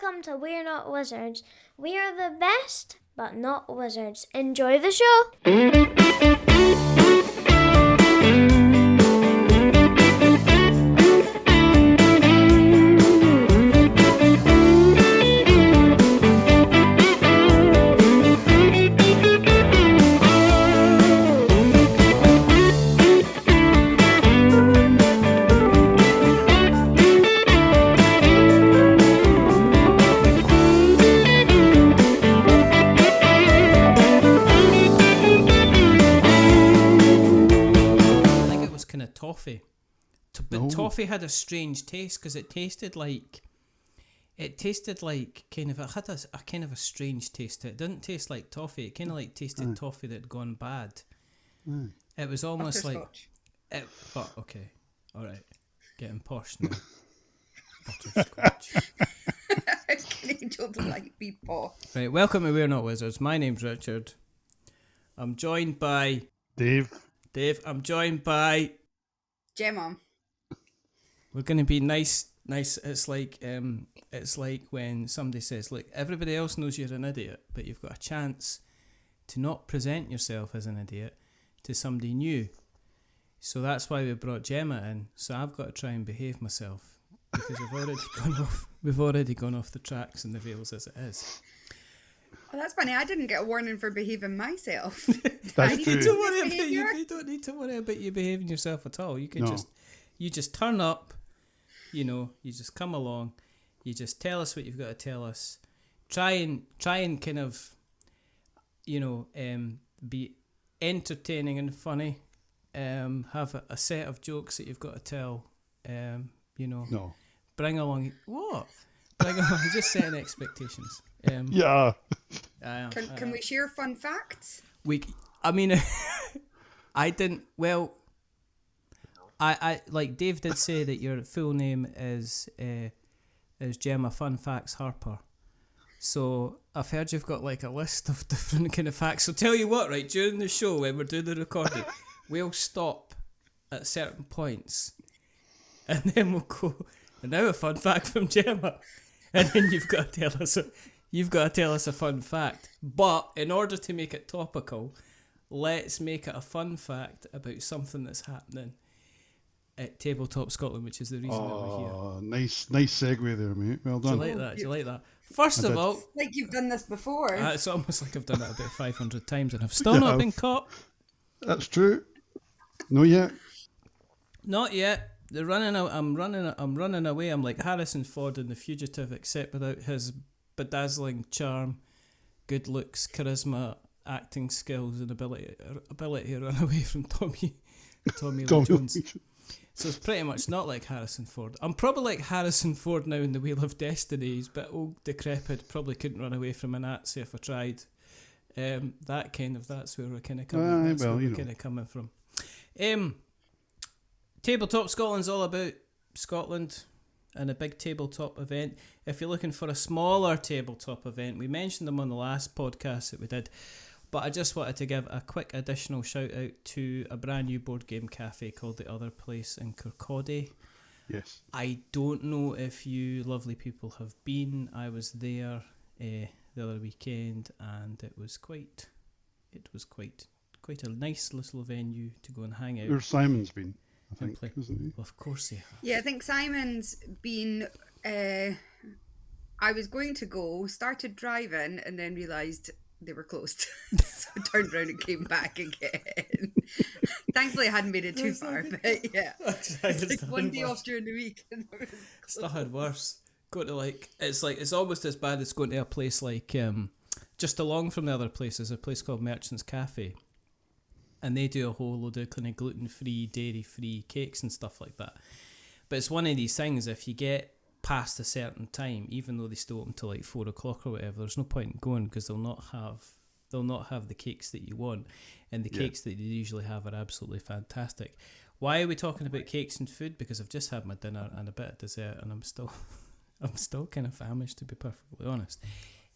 welcome to We're Not Wizards. We are the best, but not wizards. Enjoy the show! Toffee, but toffee had a strange taste because it tasted like kind of, it had a kind of a strange taste to it. It didn't taste like toffee. It kind of like tasted toffee that had gone bad. It was almost like it, but okay, all right, getting posh now. Butterscotch. Angel to like be posh. Right, welcome to We're Not Wizards. My name's Richard. I'm joined by Dave. I'm joined by Gemma. We're going to be nice. It's like when somebody says, look, everybody else knows you're an idiot, but you've got a chance to not present yourself as an idiot to somebody new. So that's why we brought Gemma in. So I've got to try and behave myself because we've already gone off the tracks and the rails as it is. Oh, that's funny. I didn't get a warning for behaving myself. That's true. You don't need to worry about you behaving yourself at all. You can just turn up, you just come along, you just tell us what you've got to tell us. Try and kind of, be entertaining and funny. Have a set of jokes that you've got to tell. No. Bring along just setting expectations. Yeah. Can we share fun facts? I didn't. Well, I like Dave did say that your full name is Gemma Fun Facts Harper. So I've heard you've got like a list of different kind of facts. So tell you what, right, during the show when we're doing the recording, we'll stop at certain points, and then we'll go. And now a fun fact from Gemma, and then you've got to tell us a fun fact. But in order to make it topical, let's make it a fun fact about something that's happening at Tabletop Scotland, which is the reason that we're here. Nice segue there, mate. Well done. Do you like that? First of all, like you've done this before. It's almost like I've done it about 500 times and I've still not been caught. That's true. Not yet. Not yet. They're running out. I'm running away. I'm like Harrison Ford in The Fugitive, except without his bedazzling charm, good looks, charisma, acting skills, and ability to run away from Tommy Lee Jones. So it's pretty much not like Harrison Ford. I'm probably like Harrison Ford now in The Wheel of Destiny. He's a bit old, decrepit, probably couldn't run away from a Nazi if I tried. That's where we're kind of coming from. Tabletop Scotland's all about Scotland and a big tabletop event. If you're looking for a smaller tabletop event, we mentioned them on the last podcast that we did, but I just wanted to give a quick additional shout out to a brand new board game cafe called The Other Place in Kirkcaldy. Yes. I don't know if you lovely people have been. I was there the other weekend, and it was quite a nice little venue to go and hang out. Where Simon's been, I think, isn't he? Well, of course they have. Yeah, I think Simon's been. I was going to go, started driving, and then realised they were closed. So I turned around and came back again. Thankfully, I hadn't made it too far, but yeah. It's like one day off during the week. And it was it's not had worse. Go to it's almost as bad as going to a place like just along from The Other Place is a place called Merchant's Cafe, and they do a whole load of kind of gluten-free, dairy-free cakes and stuff like that. But it's one of these things, if you get past a certain time, even though they still open till like 4 o'clock or whatever, there's no point in going because they'll not have the cakes that you want, and the cakes that they usually have are absolutely fantastic. Why are we talking about cakes and food? Because I've just had my dinner and a bit of dessert, and I'm still kind of famished, to be perfectly honest.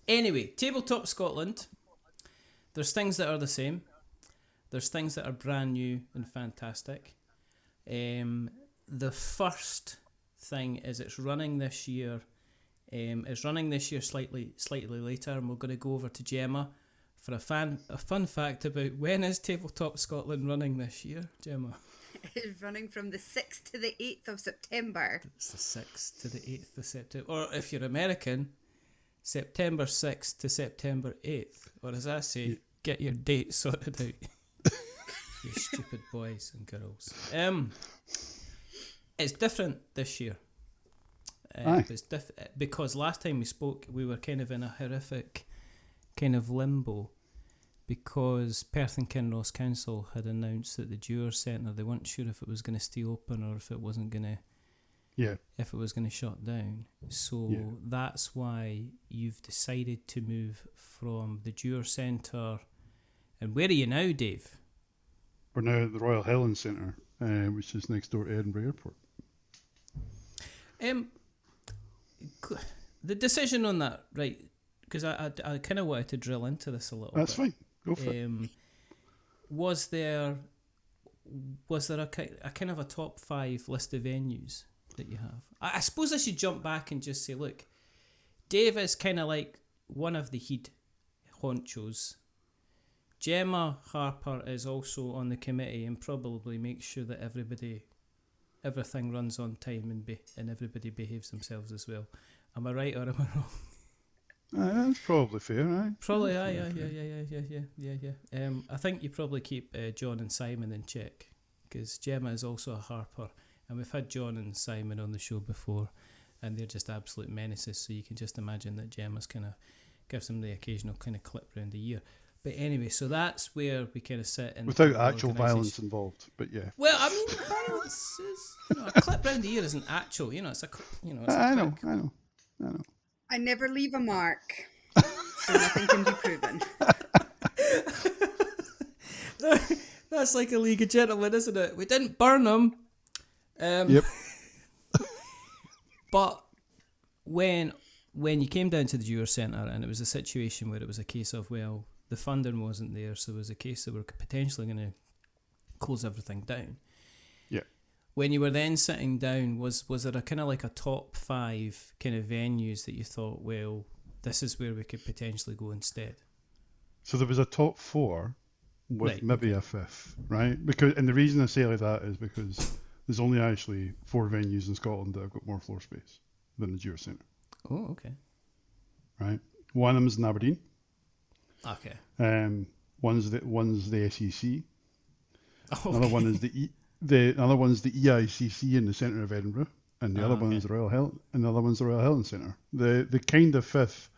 Anyway, Tabletop Scotland, there's things that are the same. There's things that are brand new and fantastic. The first thing is it's running this year is running this year slightly later, and we're going to go over to Gemma for a fun fact about when is Tabletop Scotland running this year, Gemma? It's running from the 6th to the 8th of September. It's the 6th to the 8th of September. Or if you're American, September 6th to September 8th. Or as I say, get your date sorted out. You stupid boys and girls. It's different this year. It's because last time we spoke, we were kind of in a horrific kind of limbo because Perth and Kinross Council had announced that the Dewar Centre, they weren't sure if it was going to stay open or if it wasn't going to, if it was going to shut down. So that's why you've decided to move from the Dewar Centre. And where are you now, Dave? We're now at the Royal Helen Centre, which is next door to Edinburgh Airport. The decision on that, right? Because I kind of wanted to drill into this a little That's bit. fine. Go for it. Was there a kind of a top 5 list of venues that you have? I suppose I should jump back and just say, look, Dave is kind of like one of the head honchos. Gemma Harper is also on the committee and probably makes sure that everything runs on time and everybody behaves themselves as well. Am I right or am I wrong? That's probably fair, right? Probably, yeah. I think you probably keep John and Simon in check because Gemma is also a Harper, and we've had John and Simon on the show before, and they're just absolute menaces. So you can just imagine that Gemma's kind of gives them the occasional kind of clip round the year. But anyway, so that's where we kind of sit in without actual violence involved. But yeah. Well, I mean, violence is a clip round the ear isn't actual. It's a It's I know. I never leave a mark, so nothing can be proven. That's like a League of Gentlemen, isn't it? We didn't burn them. Yep. But when you came down to the Dewar Centre and it was a situation where it was a case of, well, the funding wasn't there, so it was a case that we're potentially going to close everything down. Yeah. When you were then sitting down, was there a kind of like a top 5 kind of venues that you thought, well, this is where we could potentially go instead? So there was a top 4 with Right. maybe a 5th, right? And the reason I say like that is because there's only actually 4 venues in Scotland that have got more floor space than the Dewar Centre. Oh, okay. Right. One of them is in Aberdeen. Okay. One's the SEC. Okay. Another one is the other one's the EICC in the centre of Edinburgh, and the other one is the Royal Helen Centre. The kind of 5th,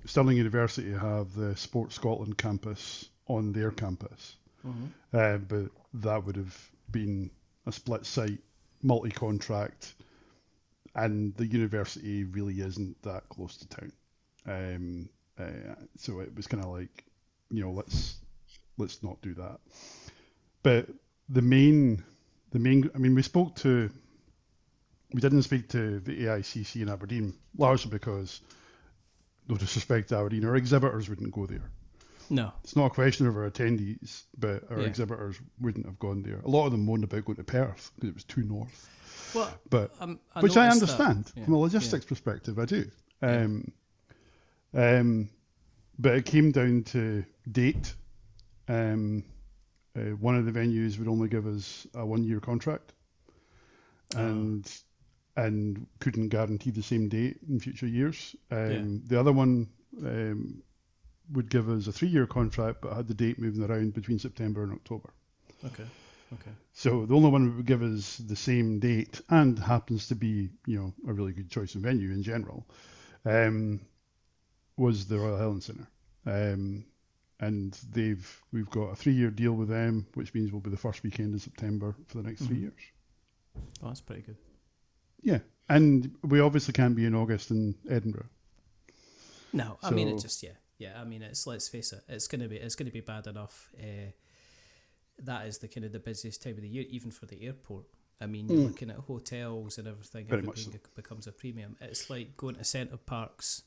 Stirling University have the Sport Scotland campus on their campus, but that would have been a split site, multi-contract, and the university really isn't that close to town. So it was kind of like, let's not do that. But the main, I mean, we didn't speak to the AICC in Aberdeen, largely because, no disrespect to Aberdeen, our exhibitors wouldn't go there. No. It's not a question of our attendees, but our exhibitors wouldn't have gone there. A lot of them moaned about going to Perth because it was too north. Well, but which I understand from a logistics perspective, I do. But it came down to date. One of the venues would only give us a 1-year contract, and couldn't guarantee the same date in future years. The other one would give us a 3-year contract, but had the date moving around between September and October. Okay. So the only one that would give us the same date and happens to be, a really good choice of venue in general, was the Royal Helen Centre. And we've got a 3-year deal with them, which means we'll be the first weekend in September for the next 3 years. Oh, that's pretty good. Yeah, and we obviously can't be in August in Edinburgh. No, I mean, it just I mean, let's face it, it's gonna be bad enough. That is the kind of the busiest time of the year, even for the airport. I mean, you're looking at hotels and everything. Very much so. Becomes a premium. It's like going to Centre Parks.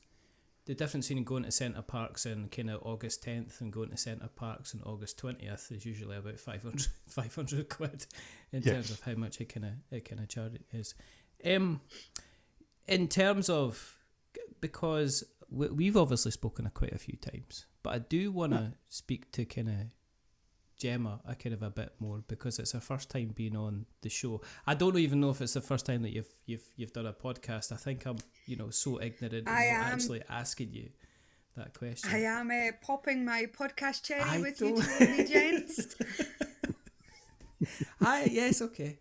The difference between going to Centre Parks in kind of August 10th and going to Centre Parks on August 20th is usually about 500 quid in terms of how much it kind of charge is. in terms of, because we've obviously spoken quite a few times, but I do want to speak to kind of Gemma a kind of a bit more, because it's her first time being on the show. I don't even know if it's the first time that you've done a podcast. I think I'm so ignorant and not actually asking you that question. I am popping my podcast cherry with don't- you two lady gents. Yes, okay.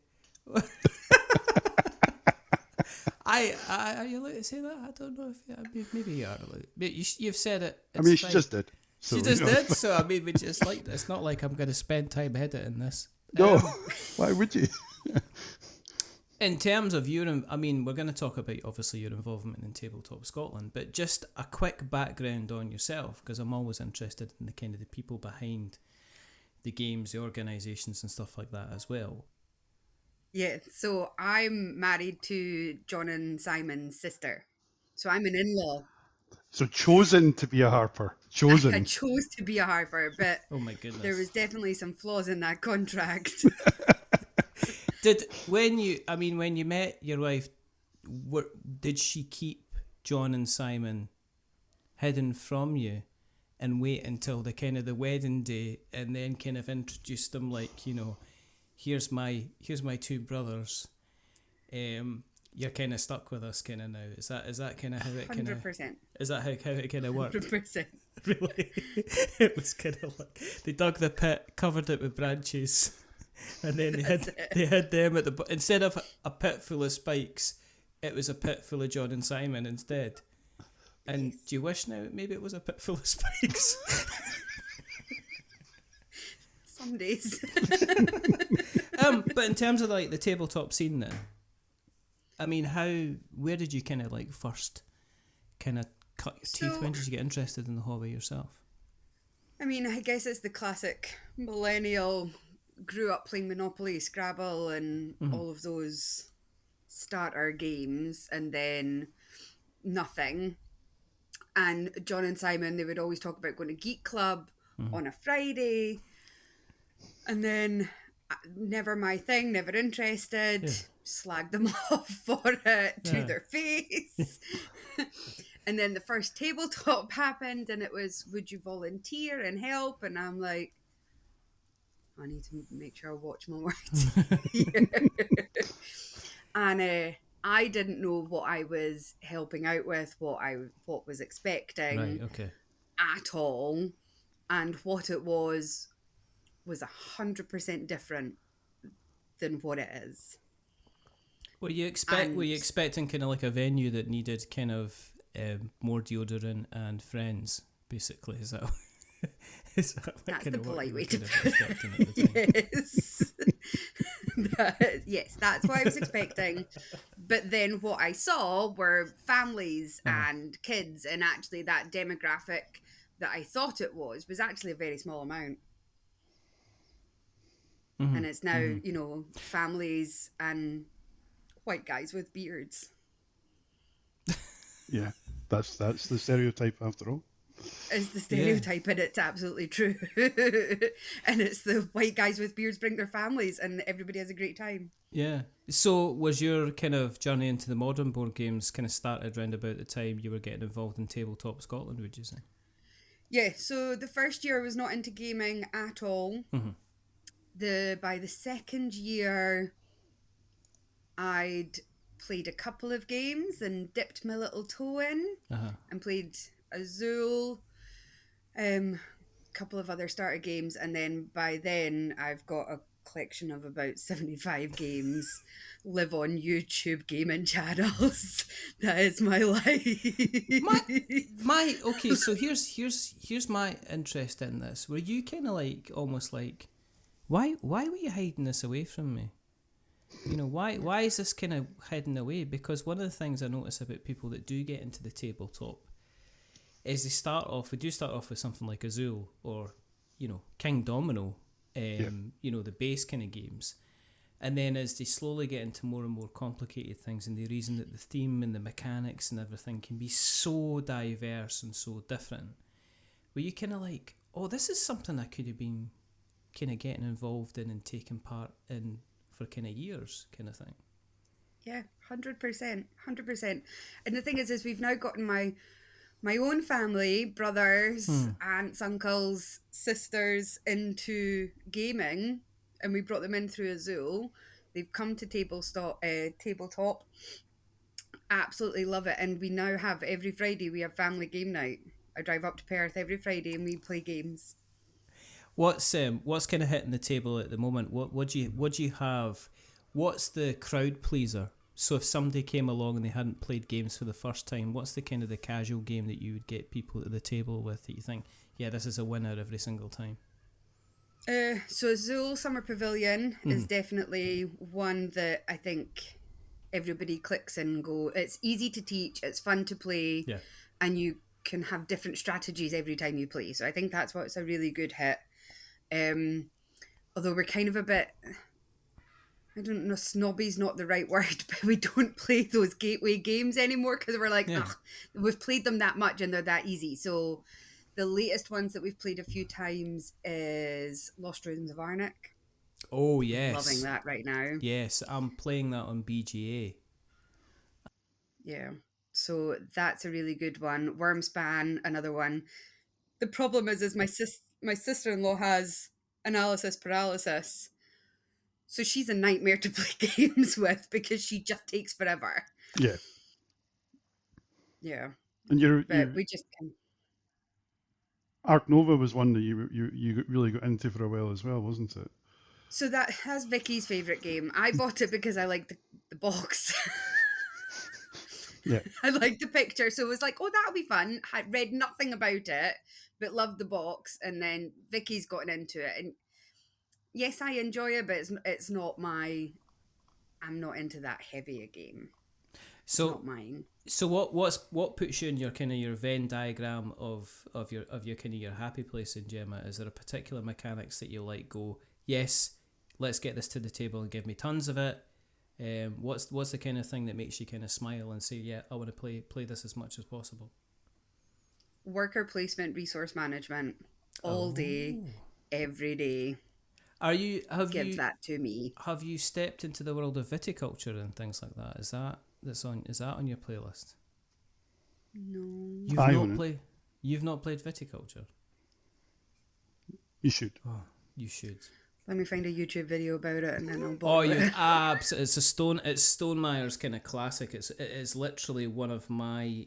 Are you allowed to say that? I don't know if maybe you are allowed. You've said it. I mean, it's she fine. just did. So, She just did. So I mean, we just like it's not like I'm going to spend time editing this. No, why would you? In terms of we're going to talk about obviously your involvement in Tabletop Scotland, but just a quick background on yourself, because I'm always interested in the kind of the people behind the games, the organisations and stuff like that as well. Yeah, so I'm married to John and Simon's sister. So I'm an in-law. So chosen to be a Harper. I Chosen. chose to be a Harper, but Oh my goodness. there was definitely some flaws in that contract. When you met your wife, did she keep John and Simon hidden from you and wait until the kind of the wedding day and then kind of introduce them like, here's my two brothers. You're kind of stuck with us kind of now. Is that kind of how it kind of 100%. Is that how it kind of worked? 100%. Really? It was kind of like they dug the pit, covered it with branches, and then they had them at the instead of a pit full of spikes, it was a pit full of John and Simon instead. And do you wish now maybe it was a pit full of spikes? Some days. But in terms of like the tabletop scene then, I mean, where did you kind of like first kind of cut your teeth? When did you get interested in the hobby yourself? I mean, I guess it's the classic millennial, grew up playing Monopoly, Scrabble, and all of those starter games, and then nothing. And John and Simon, they would always talk about going to Geek Club on a Friday, and then never my thing, never interested. Yeah. Slag them off for it to their face. And then the first tabletop happened, and it was, would you volunteer and help? And I'm like, I need to make sure I watch my words. And I didn't know what I was helping out with, what was expecting Right. Okay. at all, and what it was 100% different than what it is. Were you expecting kind of like a venue that needed kind of more deodorant and friends? Basically, is that That's kind the of what polite you were way to kind of put expecting at the time? Yes. Yes, that's what I was expecting. But then what I saw were families and kids, and actually that demographic that I thought it was actually a very small amount. And it's now, families and white guys with beards. Yeah, that's the stereotype after all. It's the stereotype, and it's absolutely true. And it's the white guys with beards bring their families, and everybody has a great time. Yeah. So was your kind of journey into the modern board games kind of started around about the time you were getting involved in Tabletop Scotland, would you say? Yeah, so the first year I was not into gaming at all. By the second year, I'd played a couple of games and dipped my little toe in and played Azul, a couple of other starter games, and then by then I've got a collection of about 75 games, live on YouTube gaming channels. That is my life. Okay, so here's my interest in this. Were you kind of like almost like, why were you hiding this away from me? Why is this kind of hidden away? Because one of the things I notice about people that do get into the tabletop is we do start off with something like Azul or, King Domino, the base kind of games. And then as they slowly get into more and more complicated things, and the reason that the theme and the mechanics and everything can be so diverse and so different, were you kind of like, oh, this is something I could have been kind of getting involved in and taking part in for kind of years kind of thing? Yeah, 100%, 100%. And the thing is we've now gotten my own family, brothers, aunts, uncles, sisters into gaming, and we brought them in through Azul. They've come to tabletop, absolutely love it, and we now have every Friday we have family game night. I drive up to Perth every Friday and we play games. What's kind of hitting the table at the moment? What do you have? What's the crowd pleaser? So if somebody came along and they hadn't played games for the first time, what's the kind of the casual game that you would get people to the table with that you think, yeah, this is a winner every single time? So Azul Summer Pavilion is definitely one that I think everybody clicks and go. It's easy to teach, it's fun to play, and you can have different strategies every time you play. So I think that's what's a really good hit. Although we're kind of a bit, I don't know, snobby's not the right word, but we don't play those gateway games anymore because we're like, ugh, we've played them that much and they're that easy. So the latest ones that we've played a few times is Lost Ruins of Arnak. Oh, yes. Loving that right now. Yes, I'm playing that on BGA. Yeah. So that's a really good one. Wormspan, another one. The problem is my sister-in-law has analysis paralysis. So she's a nightmare to play games with because she just takes forever. Yeah. Yeah. And But we just can. Ark Nova was one that you really got into for a while as well, wasn't it? So that's Vicky's favourite game. I bought it because I liked the box. Yeah. I liked the picture. So it was like, oh, that'll be fun. I read nothing about it, but loved the box. And then Vicky's gotten into it. And yes, I enjoy it, but it's not I'm not into that heavy a game. It's not mine. So what puts you in your kind of your Venn diagram of your kind of your happy place in Gemma? Is there a particular mechanics that you like? Go, yes, let's get this to the table and give me tons of it. What's the kind of thing that makes you kind of smile and say, yeah, I want to play this as much as possible? Worker placement, resource management, all day, every day. Give that to me. Have you stepped into the world of viticulture and things like that? Is that on your playlist? No. You've not played viticulture? You should. Oh, you should. Let me find a YouTube video about it and then I'll Oh, bother it. It's Stonemeyer's kind of classic. It is literally one of my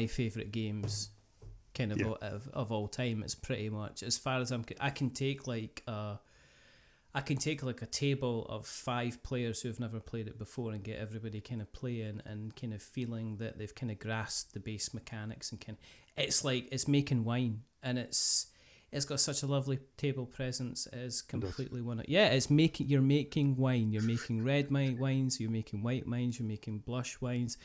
favourite games, kind of all time. It's pretty much, as far as I can take like a table of 5 players who have never played it before and get everybody kind of playing and kind of feeling that they've kind of grasped the base mechanics and it's making wine, and it's got such a lovely table presence. It's completely you're making wine. You're making red wines, you're making white wines, you're making blush wines.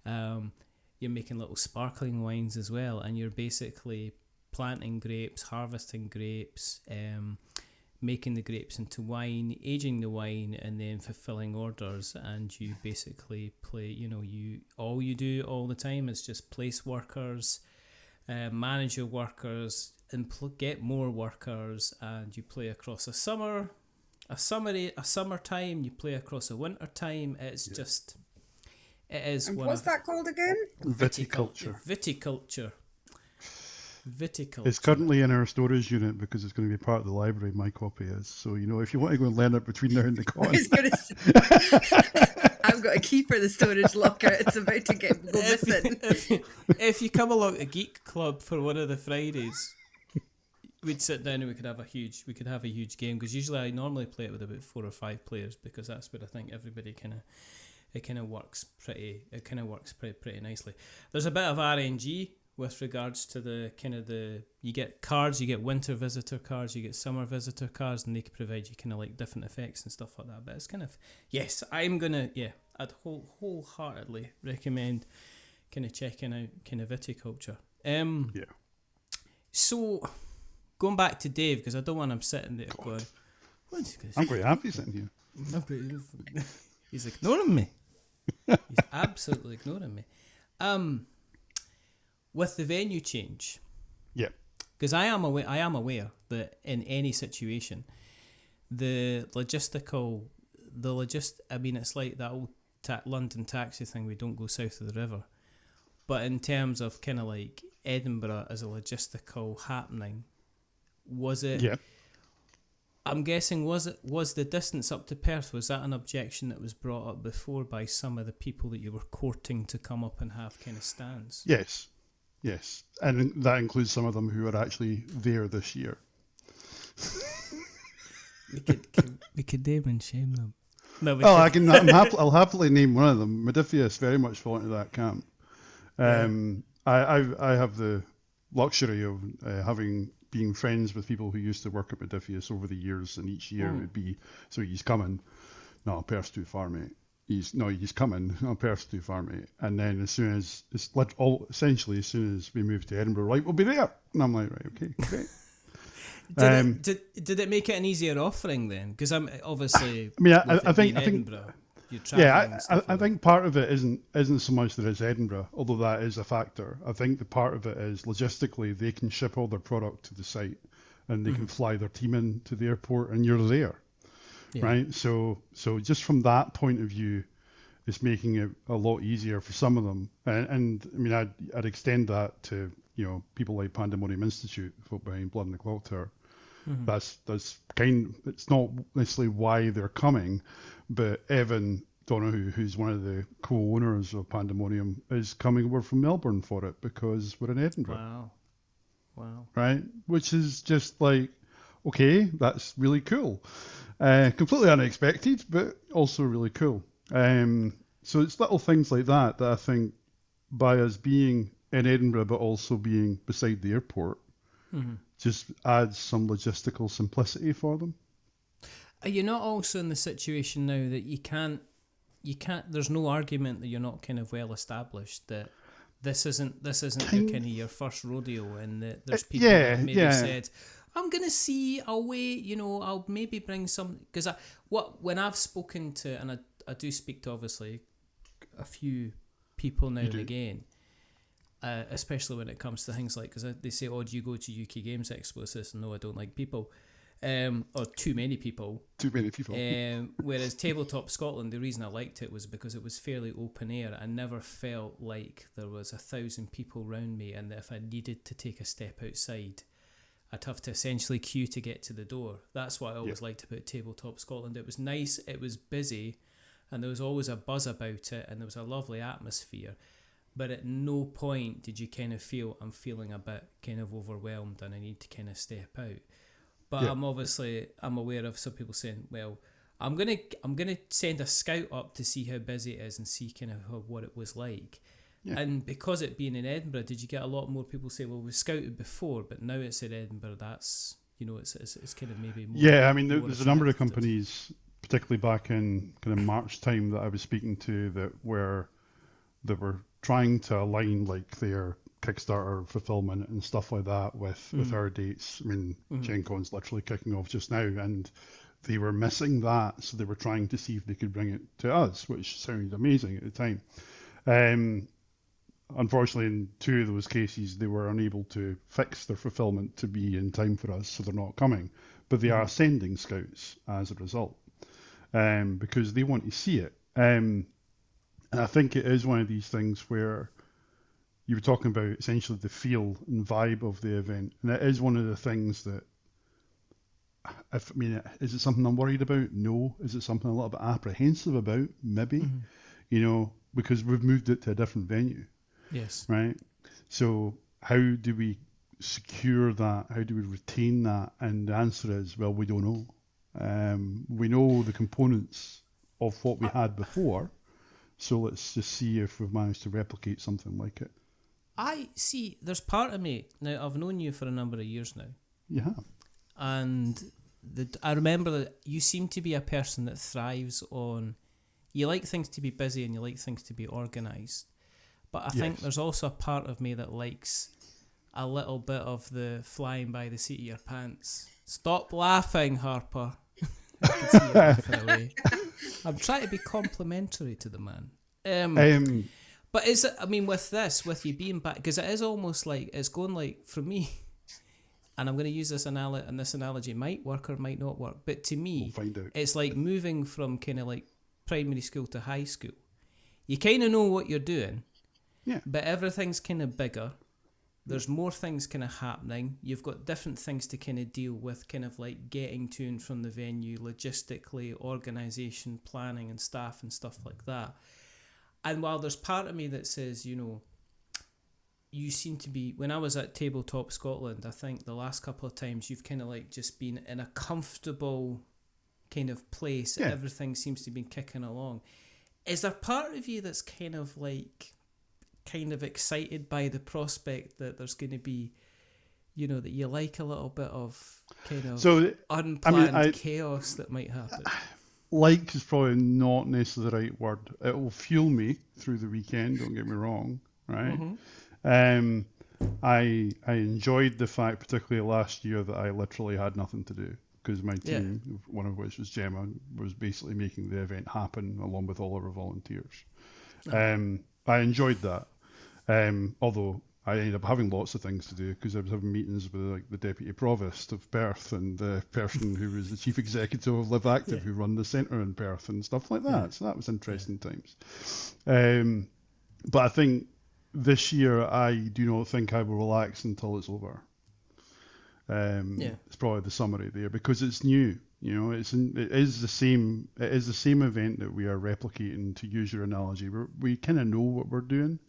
You're making little sparkling wines as well, and you're basically planting grapes, harvesting grapes, making the grapes into wine, aging the wine, and then fulfilling orders. And you basically play, all you do all the time is just place workers, manage your workers, and get more workers, and you play across a summertime, you play across a winter time. It's just... It is. And what's that called again? Viticulture. Viticulture. It's currently in our storage unit because it's going to be part of the library. My copy is. So, if you want to go and learn it between now and the con. I've got a key for the storage locker. It's about to go missing. If you come along to Geek Club for one of the Fridays, we'd sit down and we could have a huge game, because usually I normally play it with about 4 or 5 players, because that's where I think everybody kind of works pretty nicely. There's a bit of RNG with regards to you get cards, you get winter visitor cards, you get summer visitor cards, and they can provide you kind of like different effects and stuff like that. But it's kind of, yes, I'd wholeheartedly recommend kind of checking out kind of viticulture. So going back to Dave, because I don't want him sitting there going, I'm quite happy sitting here. He's ignoring me. He's absolutely ignoring me. With the venue change, because I am aware that in any situation, the logistical I mean, it's like that old London taxi thing. We don't go south of the river. But in terms of kind of like Edinburgh as a logistical happening, was it? Yeah. I'm guessing was the distance up to Perth, was that an objection that was brought up before by some of the people that you were courting to come up and have kind of stands? Yes. And that includes some of them who are actually there this year. We could name and shame them. No, I'll happily name one of them. Modiphius very much fall into that camp. I have the luxury of being friends with people who used to work at Modiphius over the years, and each year it would be, so he's coming. No, Perth's too far, mate. He's coming. No, Perth's too far, mate. And then as soon as we move to Edinburgh, right, we'll be there. And I'm like, right, okay, great. Did it make it an easier offering then? Because I'm obviously. I mean, I think Edinburgh. I think part of it isn't so much that it's Edinburgh, although that is a factor. I think the part of it is logistically they can ship all their product to the site, and they can fly their team in to the airport, and you're there, right? So just from that point of view, it's making it a lot easier for some of them. And I mean, I'd extend that to people like Pandemonium Institute, folk behind Blood and the Clock Tower. That's it's not necessarily why they're coming, but Evan Donahue, who's one of the co-owners of Pandemonium, is coming over from Melbourne for it because we're in Edinburgh. Wow. Right? Which is just like, okay, that's really cool. Completely unexpected, but also really cool. So it's little things like that I think by us being in Edinburgh but also being beside the airport just adds some logistical simplicity for them. Are you not also in the situation now that you can't, there's no argument that you're not kind of well established, that this isn't your kind of your first rodeo, and that there's people that maybe said, I'm going to see, I'll wait, I'll maybe bring some, because when I've spoken to, and I do speak to obviously a few people now and again, especially when it comes to things like, because they say, do you go to UK Games Expo? I says, no, I don't like people. Or too many people. Whereas Tabletop Scotland, the reason I liked it was because it was fairly open air. I never felt like there was 1,000 people around me, and that if I needed to take a step outside, I'd have to essentially queue to get to the door. That's what I always liked about Tabletop Scotland. It was nice, it was busy, and there was always a buzz about it, and there was a lovely atmosphere. But at no point did you kind of feel, I'm feeling a bit kind of overwhelmed and I need to kind of step out. But I'm aware of some people saying, well, I'm gonna send a scout up to see how busy it is and see kind of what it was like. Yeah. And because it being in Edinburgh, did you get a lot more people say, well, we scouted before, but now it's in Edinburgh, that's, it's kind of maybe more. Yeah, I mean, there's a number of companies, particularly back in kind of March time, that I was speaking to that were trying to align like their Kickstarter fulfillment and stuff like that with our dates. I mean, Gen Con's literally kicking off just now, and they were missing that, so they were trying to see if they could bring it to us, which sounded amazing at the time. Unfortunately, in 2 of those cases, they were unable to fix their fulfillment to be in time for us, so they're not coming. But they are sending scouts as a result, because they want to see it. And I think it is one of these things where you were talking about essentially the feel and vibe of the event. And it is one of the things that, is it something I'm worried about? No. Is it something a little bit apprehensive about? Maybe. Because we've moved it to a different venue. Yes. Right? So how do we secure that? How do we retain that? And the answer is, well, we don't know. We know the components of what we had before. So let's just see if we've managed to replicate something like it. I see, there's part of me, now I've known you for a number of years now. You have. And I remember that you seem to be a person that thrives on, you like things to be busy and you like things to be organised. But I think there's also a part of me that likes a little bit of the flying by the seat of your pants. Stop laughing, Harper. I can see you laughing away. I'm trying to be complimentary to the man. But is it, with you being back, because it is almost like, it's going like, for me, and I'm going to use this analogy, and this analogy might work or might not work, but to me, We'll find out. it's like moving from kind of like primary school to high school. You kind of know what you're doing, Yeah. but everything's kind of bigger. There's more things kind of happening. You've got different things to kind of deal with, kind of like getting to and from the venue, logistically, organisation, planning and staff and stuff like that. And while there's part of me that says, you know, you seem to be, when I was at Tabletop Scotland, I think the last couple of times you've kind of like just been in a comfortable kind of place. Yeah. Everything seems to be kicking along. Is there part of you that's kind of excited by the prospect that there's going to be, you know, that you like a little bit of kind of unplanned chaos that might happen? Like is probably not necessarily the right word. It will fuel me through the weekend, don't get me wrong, right? I enjoyed the fact, particularly last year, that I literally had nothing to do because my team, one of which was Gemma, was basically making the event happen along with all of our volunteers. I enjoyed that, although I ended up having lots of things to do because I was having meetings with like the deputy provost of Perth and the person who was the chief executive of Live Active, who run the centre in Perth and stuff like that. So that was interesting times. But I think this year I do not think I will relax until it's over. It's probably the summary there because it's new. You know, it is the same event that we are replicating. To use your analogy, we kind of know what we're doing.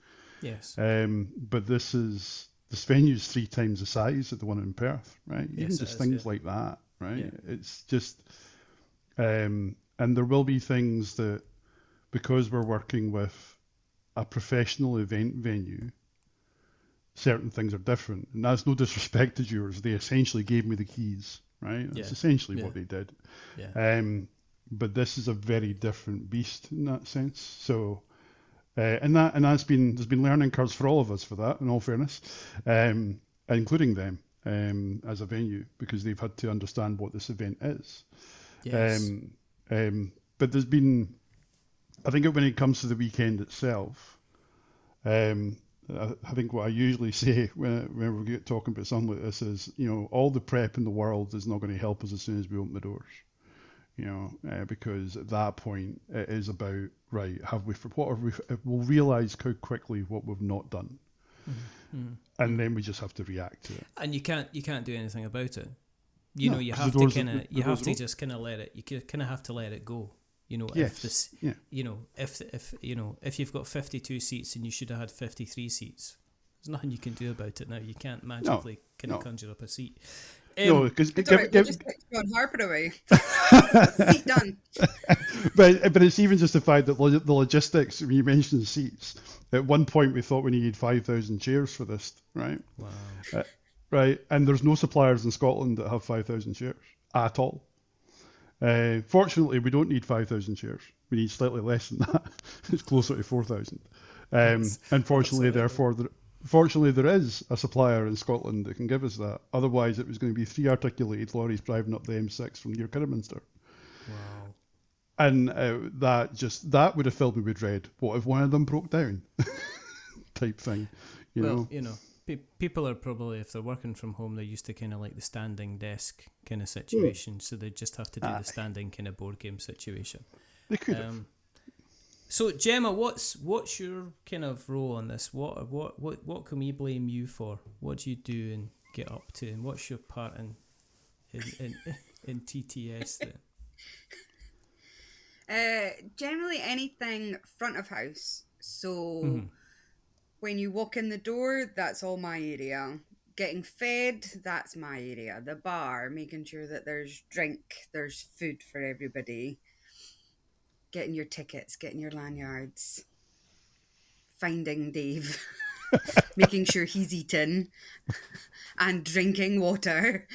Yes. But this venue's 3 times the size of the one in Perth, right? Yes, Even just things like that, right? Yeah. It's just, and there will be things that, because we're working with a professional event venue, certain things are different. And that's no disrespect to yours. They essentially gave me the keys, right? That's essentially what they did. Yeah. But this is a very different beast in that sense. So, there's been learning curves for all of us for that, in all fairness, including them as a venue, because they've had to understand what this event is. Yes. But there's been, I think when it comes to the weekend itself, I think what I usually say when we get talking about something like this is, you know, all the prep in the world is not going to help us as soon as we open the doors. You know, because at that point it is about, right, we'll realise how quickly what we've not done, and then we just have to react to it. And you can't do anything about it. You know, you have to just kind of let it. You kind of have to let it go. You know, if you've got 52 seats and you should have had 53 seats, there's nothing you can do about it now. You can't magically conjure up a seat. No, because we'll just take John Harper away. Seat done. but it's even just the fact that the logistics. When you mentioned seats, at one point we thought we needed 5,000 chairs for this, right? Wow. Right, and there's no suppliers in Scotland that have 5,000 chairs at all. Fortunately, we don't need 5,000 chairs. We need slightly less than that. It's closer to 4,000. Fortunately, there is a supplier in Scotland that can give us that. Otherwise, it was going to be 3 articulated lorries driving up the M6 from near Kidderminster. Wow. And that would have filled me with dread. What if one of them broke down? Type thing. You know, people are probably, if they're working from home, they're used to kind of like the standing desk kind of situation. So they just have to do the standing kind of board game situation. They could have. So Gemma, what's your kind of role in this? What can we blame you for? What do you do and get up to, and what's your part in TTS then? Generally anything front of house. So when you walk in the door, that's all my area. Getting fed, that's my area. The bar, making sure that there's drink, there's food for everybody. Getting your tickets, getting your lanyards, finding Dave, making sure he's eaten, and drinking water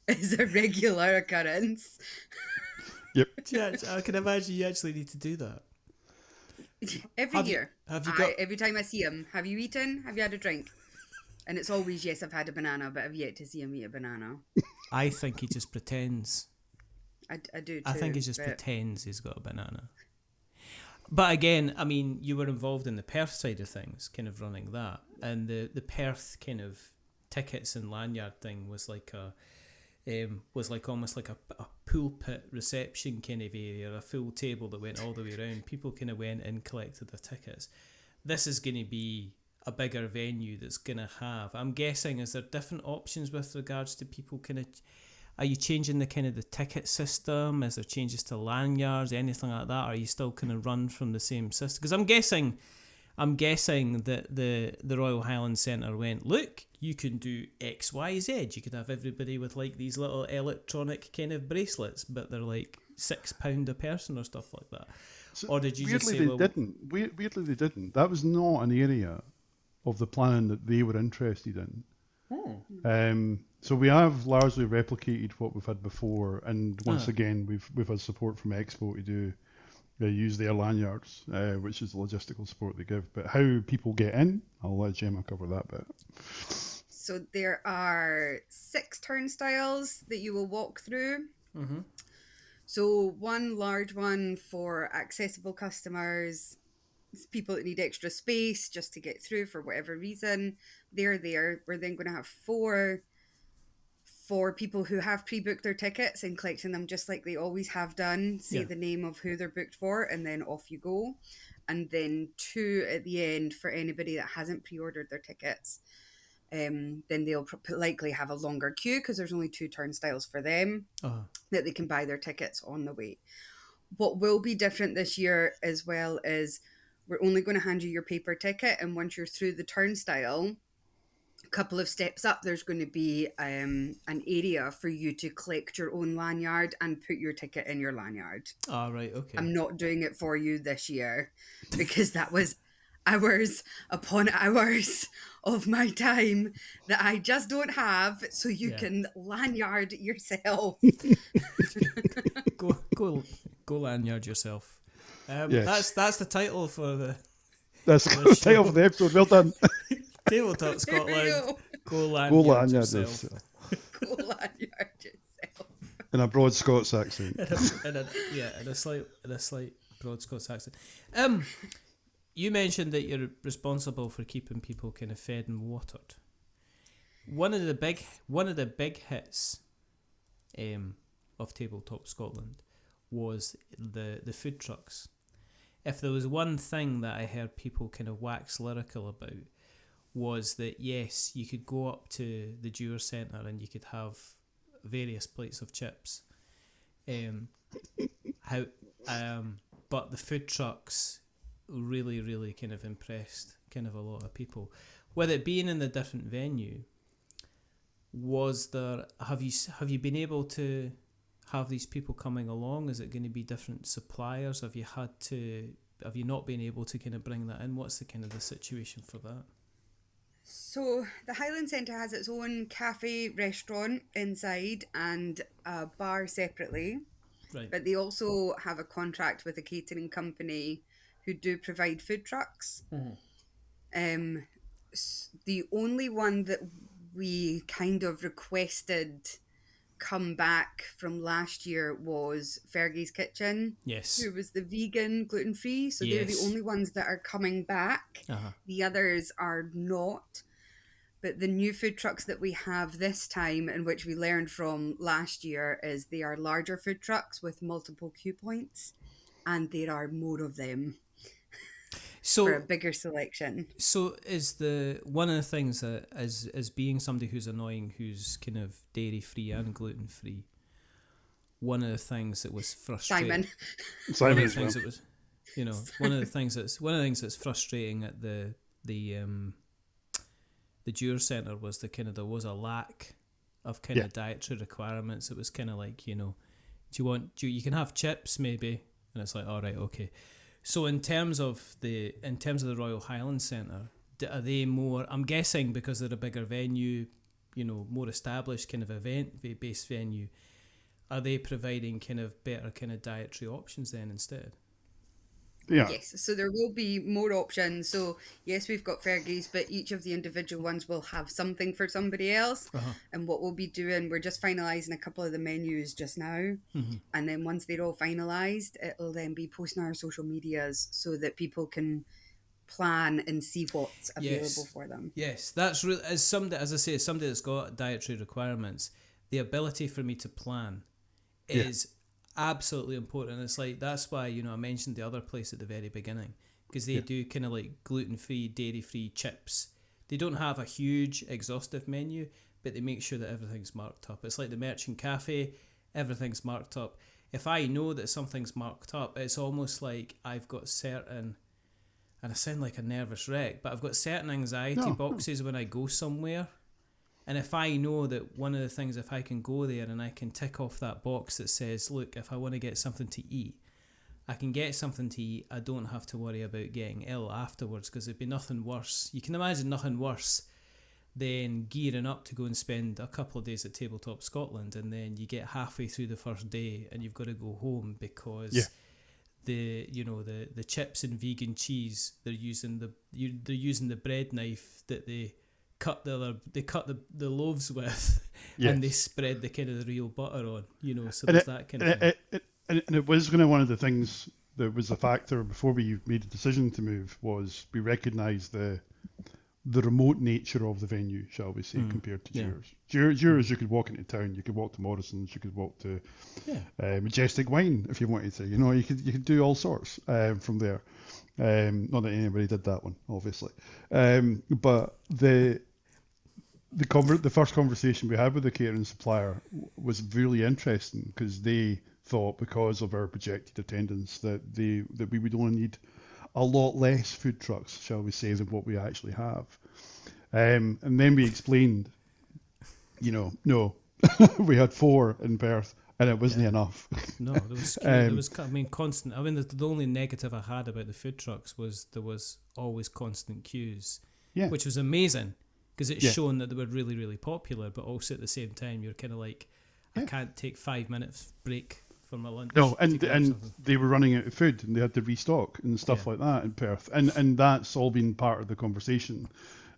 is a regular occurrence. Yep. Yeah, I can imagine you actually need to do that. Every year. Every time I see him, have you eaten? Have you had a drink? And it's always, yes, I've had a banana, but I've yet to see him eat a banana. I think he just pretends. I do too. I think he just pretends he's got a banana. But again, I mean, you were involved in the Perth side of things, kind of running that, and the Perth kind of tickets and lanyard thing was like almost like a pulpit reception kind of area, a full table that went all the way around. People kind of went and collected their tickets. This is going to be a bigger venue that's going to have, I'm guessing, is there different options with regards to people kind of, are you changing the kind of the ticket system? Is there changes to lanyards, anything like that? Are you still kind of run from the same system? Because I'm guessing that the Royal Highland Centre went, look, you can do X, Y, Z. You could have everybody with like these little electronic kind of bracelets, but they're like £6 a person or stuff like that. So or did you just say, Weirdly, they didn't. That was not an area of the planning that they were interested in. So we have largely replicated what we've had before, and once again, we've had support from Expo to do use their lanyards, which is the logistical support they give. But how people get in, I'll let Gemma cover that bit. So there are 6 turnstiles that you will walk through. Mm-hmm. So one large one for accessible customers, people that need extra space just to get through for whatever reason. They're there. We're then going to have 4 for people who have pre-booked their tickets and collecting them just like they always have done. Say the name of who they're booked for, and then off you go. And then 2 at the end for anybody that hasn't pre-ordered their tickets. Then they'll likely have a longer queue because there's only 2 turnstiles for them that they can buy their tickets on the way. What will be different this year as well is we're only going to hand you your paper ticket, and once you're through the turnstile, a couple of steps up, there's going to be an area for you to collect your own lanyard and put your ticket in your lanyard. Right, okay. I'm not doing it for you this year because that was hours upon hours of my time that I just don't have, so you can lanyard yourself. Go lanyard yourself. Yes. That's the title for the... That's the title for the episode. Well done. Tabletop Scotland. Go lanyard yourself. Go lanyard yourself. In a broad Scots accent. in a slight broad Scots accent. You mentioned that you're responsible for keeping people kind of fed and watered. One of the big hits of Tabletop Scotland was the food trucks. If there was one thing that I heard people kind of wax lyrical about, was that yes, you could go up to the Dewar Centre and you could have various plates of chips. But the food trucks really, really kind of impressed kind of a lot of people. With it being in a different venue, have you been able to have these people coming along? Is it going to be different suppliers? Have you not been able to kind of bring that in? What's the kind of the situation for that? So the Highland Centre has its own cafe, restaurant inside and a bar separately. Right. But they also have a contract with a catering company who do provide food trucks. Mm-hmm. The only one that we kind of requested come back from last year was Fergie's Kitchen. Yes. Who was the vegan, gluten-free. So they're the only ones that are coming back. The others are not. But the new food trucks that we have this time, and which we learned from last year, is they are larger food trucks with multiple queue points, and there are more of them. So for a bigger selection. So is one of the things that as being somebody who's annoying, who's kind of dairy free and gluten free, one of the things that was frustrating. Simon as well. One of the things that's frustrating at the Dewar Centre was there was a lack of kind of dietary requirements. It was kind of like, you can have chips maybe, and it's like, all right, okay. So in terms of the Royal Highland Centre, are they more? I'm guessing because they're a bigger venue, more established kind of event-based venue. Are they providing kind of better kind of dietary options then instead? Yeah. Yes, so there will be more options. So yes, we've got Fergie's, but each of the individual ones will have something for somebody else. And what we'll be doing, we're just finalising a couple of the menus just now. Mm-hmm. And then once they're all finalised, it'll then be posted on our social medias so that people can plan and see what's available Yes. for them. Yes, that's really, as somebody, as I say, as somebody that's got dietary requirements, the ability for me to plan is absolutely important. It's like, that's why, you know, I mentioned the other place at the very beginning, because they do kind of like gluten-free, dairy-free chips. They don't have a huge exhaustive menu, but they make sure that everything's marked up. It's like the Merchant Cafe, everything's marked up. If I know that something's marked up, it's almost like I've got certain, and I sound like a nervous wreck, but I've got certain anxiety boxes when I go somewhere. And if I know that one of the things, if I can go there and I can tick off that box that says, look, if I want to get something to eat, I can get something to eat. I don't have to worry about getting ill afterwards, because it'd be nothing worse. You can imagine nothing worse than gearing up to go and spend a couple of days at Tabletop Scotland, and then you get halfway through the first day and you've got to go home because the chips and vegan cheese, they're using the bread knife that they cut the loaves with, and they spread the kind of the real butter on, you know. So there's that kind of thing. And it was kind of one of the things that was a factor before we made a decision to move, was we recognised the remote nature of the venue, shall we say, compared to Jura's. Jura's, you could walk into town, you could walk to Morrison's, you could walk to Majestic Wine if you wanted to. You know, you could do all sorts from there. Not that anybody did that one, obviously. But the first conversation we had with the catering supplier was really interesting, because they thought, because of our projected attendance, that we would only need a lot less food trucks, shall we say, than what we actually have. And then we explained, you know, no, we had 4 in Perth, and it wasn't enough. No, there was constant. I mean, the only negative I had about the food trucks was there was always constant queues, which was amazing, because it's shown that they were really, really popular, but also at the same time, you're kind of like, I can't take 5 minutes break for my lunch. No, and they were running out of food, and they had to restock and stuff like that in Perth, and that's all been part of the conversation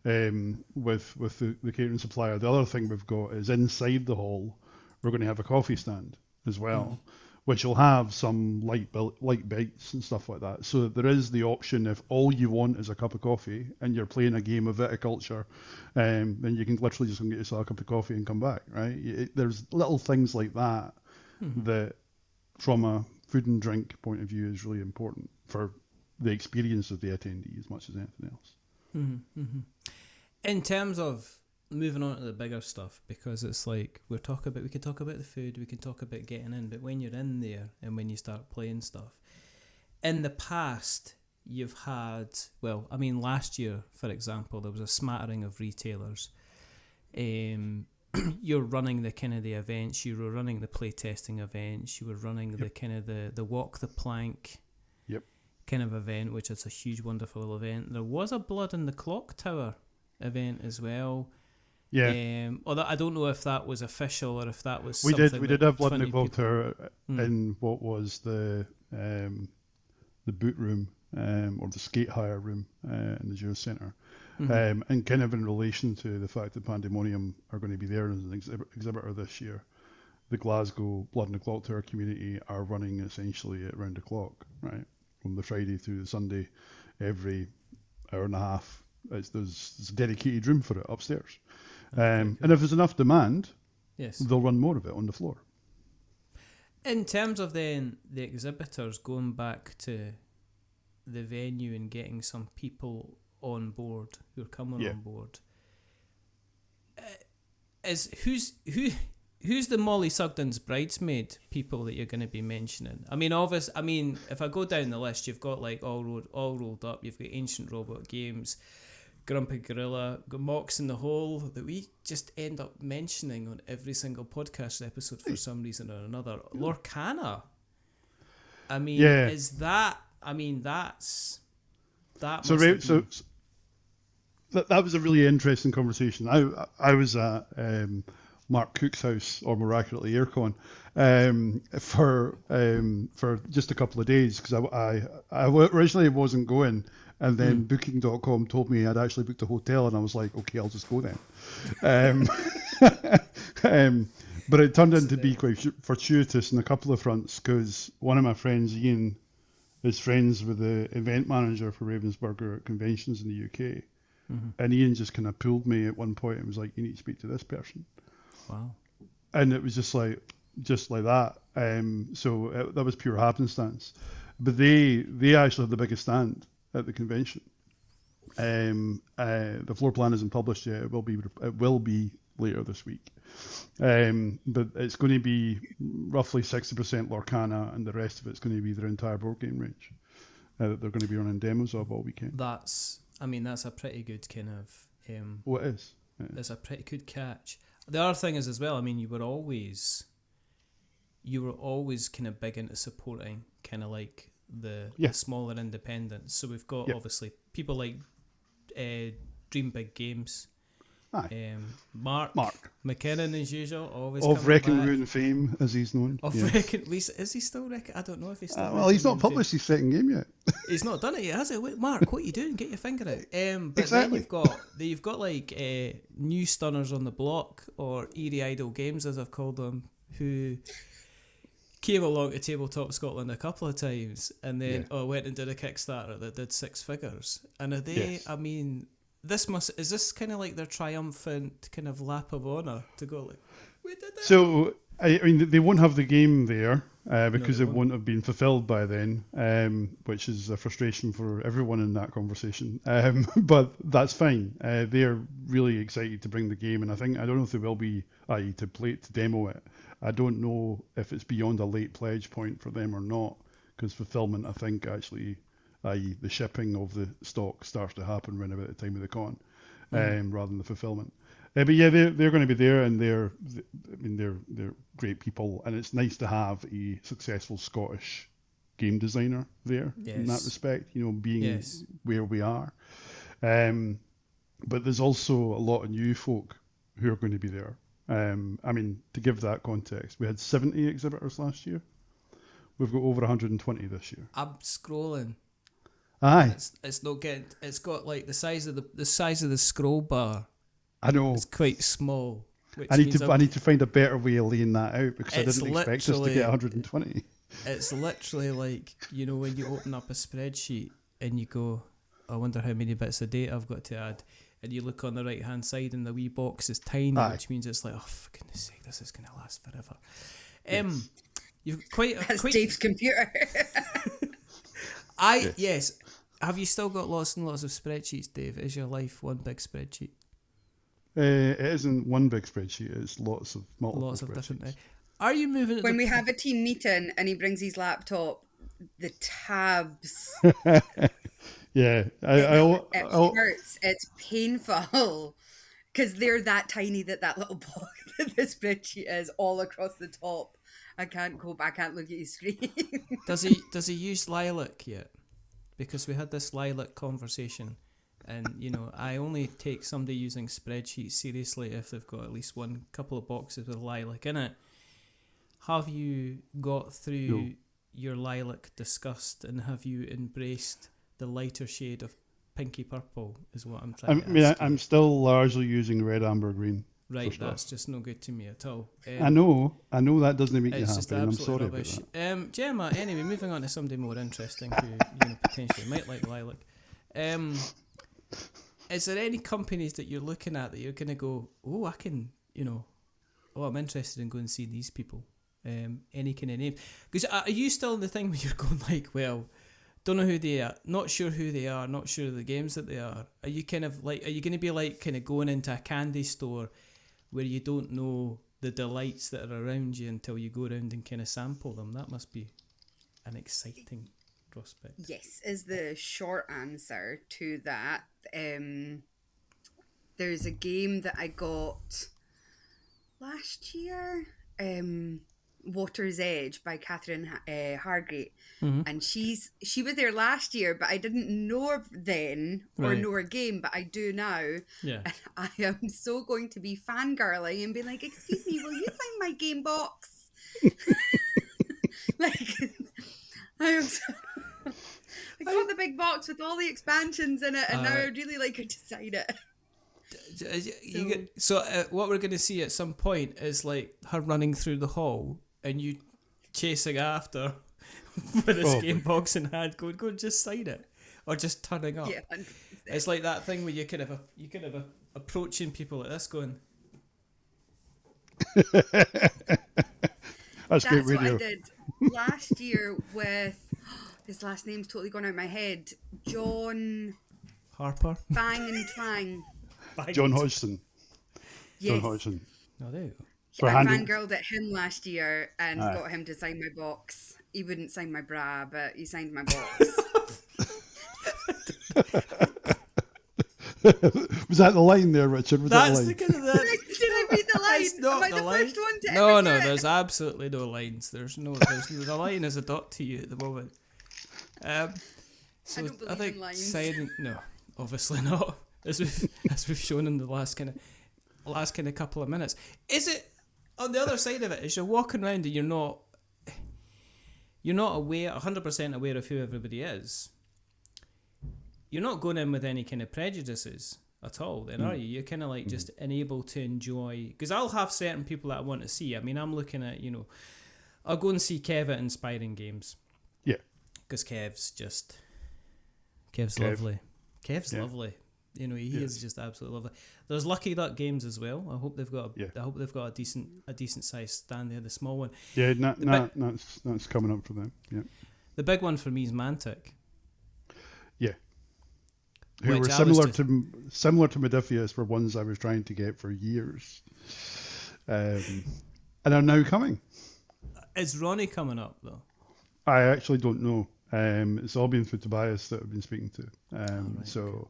with the catering supplier. The other thing we've got is, inside the hall, we're going to have a coffee stand as well, which will have some light bites and stuff like that. So there is the option, if all you want is a cup of coffee and you're playing a game of viticulture, then you can literally just go and get yourself a cup of coffee and come back, right? There's little things like that that, from a food and drink point of view, is really important for the experience of the attendee as much as anything else. In terms of moving on to the bigger stuff, because it's like we can talk about the food, we can talk about getting in, but when you're in there and when you start playing stuff, in the past you've had, well, I mean, last year, for example, there was a smattering of retailers. You're running the kind of the events, you were running the playtesting events, you were running the kind of the walk the plank kind of event, which is a huge, wonderful event. There was a Blood in the Clock Tower event as well. Although I don't know if that was official or if that was we did have Blood in the Clock Tower in what was the boot room or the skate hire room in the Jura Centre. And kind of in relation to the fact that Pandemonium are going to be there as an exhibitor this year, the Glasgow Blood in the Clock Tower community are running essentially at round the clock, right? From the Friday through the Sunday, every hour and a half, there's a dedicated room for it upstairs. And if there's enough demand, they'll run more of it on the floor. In terms of then the exhibitors going back to the venue and getting some people on board who are coming on board, who's the Molly Sugden's bridesmaid people that you're going to be mentioning? I mean, if I go down the list, you've got like all rolled up. You've got Ancient Robot Games, Grumpy Gorilla, got Mox in the Hole, that we just end up mentioning on every single podcast episode for some reason or another. Lorcana. I mean, is that? I mean, that's that. That was a really interesting conversation. I was at Mark Cook's house, or more accurately Aircon, for just a couple of days, because I originally wasn't going, and then Booking.com told me I'd actually booked a hotel, and I was like, okay, I'll just go then. But it turned out to be quite fortuitous in a couple of fronts, because one of my friends, Ian, is friends with the event manager for Ravensburger at conventions in the UK. And Ian just kind of pulled me at one point and was like, "You need to speak to this person." Wow. And it was just like that. That was pure happenstance. But they actually have the biggest stand at the convention. The floor plan isn't published yet. It will be later this week. But it's going to be roughly 60% Lorcana, and the rest of it's going to be their entire board game range that they're going to be running demos of all weekend. That's a pretty good kind of. What is? It's a pretty good catch. The other thing is as well. I mean, you were always kind of big into supporting kind of like the smaller independents. So we've got obviously people like Dream Big Games. Mark McKinnon as usual, always of Wrecking back. Ruin fame, as he's known. Is he still Wrecking? I don't know if he's still. Well, he's not published his second game yet. He's not done it yet, has he? Wait, Mark, what are you doing? Get your finger out. But exactly. Then you've got like new stunners on the block, or Eerie Idle Games as I've called them, who came along to Tabletop Scotland a couple of times, and then went and did a Kickstarter that did 6 figures. And are they? I mean. Is this kind of like their triumphant kind of lap of honour to go like, we did it? So, I mean, they won't have the game there because it won't have been fulfilled by then, which is a frustration for everyone in that conversation. But that's fine. They're really excited to bring the game, and I don't know if they will be, to demo it. I don't know if it's beyond a late pledge point for them or not, because fulfillment, I think, actually... i.e. the shipping of the stock starts to happen around about the time of the con, rather than the fulfillment. But yeah, they're going to be there, and they're great people, and it's nice to have a successful Scottish game designer there in that respect. Being where we are, but there's also a lot of new folk who are going to be there. I mean, to give that context, we had 70 exhibitors last year. We've got over 120 this year. I'm scrolling. Aye. It's not getting. It's got like the size of the scroll bar. I know. It's quite small. I need to find a better way of laying that out, because I didn't expect us to get 120. It's literally like, when you open up a spreadsheet and you go, I wonder how many bits of data I've got to add, and you look on the right hand side and the wee box is tiny, which means it's like, oh, for goodness sake, this is going to last forever. You've That's Dave's computer. Yes. Have you still got lots and lots of spreadsheets, Dave? Is your life one big spreadsheet? It isn't one big spreadsheet. It's lots of different. Are you moving? When we have a team meeting and he brings his laptop, the tabs. It hurts. It's painful because they're that tiny that little box that the spreadsheet is all across the top. I can't go back. I can't look at his screen. Does he use Lilac yet? Because we had this Lilac conversation, and I only take somebody using spreadsheets seriously if they've got at least one couple of boxes with Lilac in it. Have you got through your Lilac disgust, and have you embraced the lighter shade of pinky purple? Is what I'm trying to ask. I'm still largely using red, amber, green. Right, that's just no good to me at all. I know that doesn't make you happy, and I'm sorry rubbish. about that. Gemma, anyway, moving on to somebody more interesting who potentially might like Lilac. Is there any companies that you're looking at that you're going to go, oh, I can, I'm interested in going and see these people? Any kind of name? Because are you still in the thing where you're going like, well, don't know who they are, not sure who they are, not sure of the games that they are? Are you kind of like, are you going to be like kind of going into a candy store where you don't know the delights that are around you until you go around and kind of sample them? That must be an exciting prospect. Yes, is the short answer to that. There's a game that I got last year, Water's Edge by Catherine Hargreet, and she was there last year, but I didn't know her then or know her game, but I do now. Yeah, and I am so going to be fangirling and be like, "Excuse me, will you sign my game box?" Like, I got the big box with all the expansions in it, and now I'd really like her to sign it. So what we're going to see at some point is like her running through the hall and you chasing after with his Oh. game box in hand, going, go just sign it, or just turning up. Yeah, 100%. It's like that thing where you kind of approaching people like this, going, That's great That's what I radio. did last year with his last name's totally gone out of my head. John Harper, Bang and Twang. John Hodgson. John Yes. Hodgson. Oh, there you go. For I handing- fangirled at him last year and Aye. got him to sign my box. He wouldn't sign my bra, but he signed my box. Was that the line there, Richard? Was That's that the the line? kind of that. Did I read the line? That's not Am I the the line. first one to No, ever no, do it? there's absolutely no lines. There's the line is a dot to you at the moment. So I don't believe think in lines. signing, no, obviously not. As we've shown in the last kind of couple of minutes. Is it on the other side of it? Is you're walking around and you're not aware, 100% aware of who everybody is. You're not going in with any kind of prejudices at all, then, are you? You're kind of like just enabled to enjoy. Because I'll have certain people that I want to see. I mean, I'm looking at, I'll go and see Kev at Inspiring Games. Yeah. Because Kev's Kev. lovely. Kev's Yeah. lovely. He is just absolutely lovely. There's Lucky Duck Games as well. I hope they've got a decent sized stand there, the small one. Yeah, that's coming up for them. Yeah. The big one for me is Mantic. Yeah. Who Which were I similar was to Modiphius, were ones I was trying to get for years, and are now coming. Is Ronnie coming up though? I actually don't know. It's all been through Tobias that I've been speaking to. So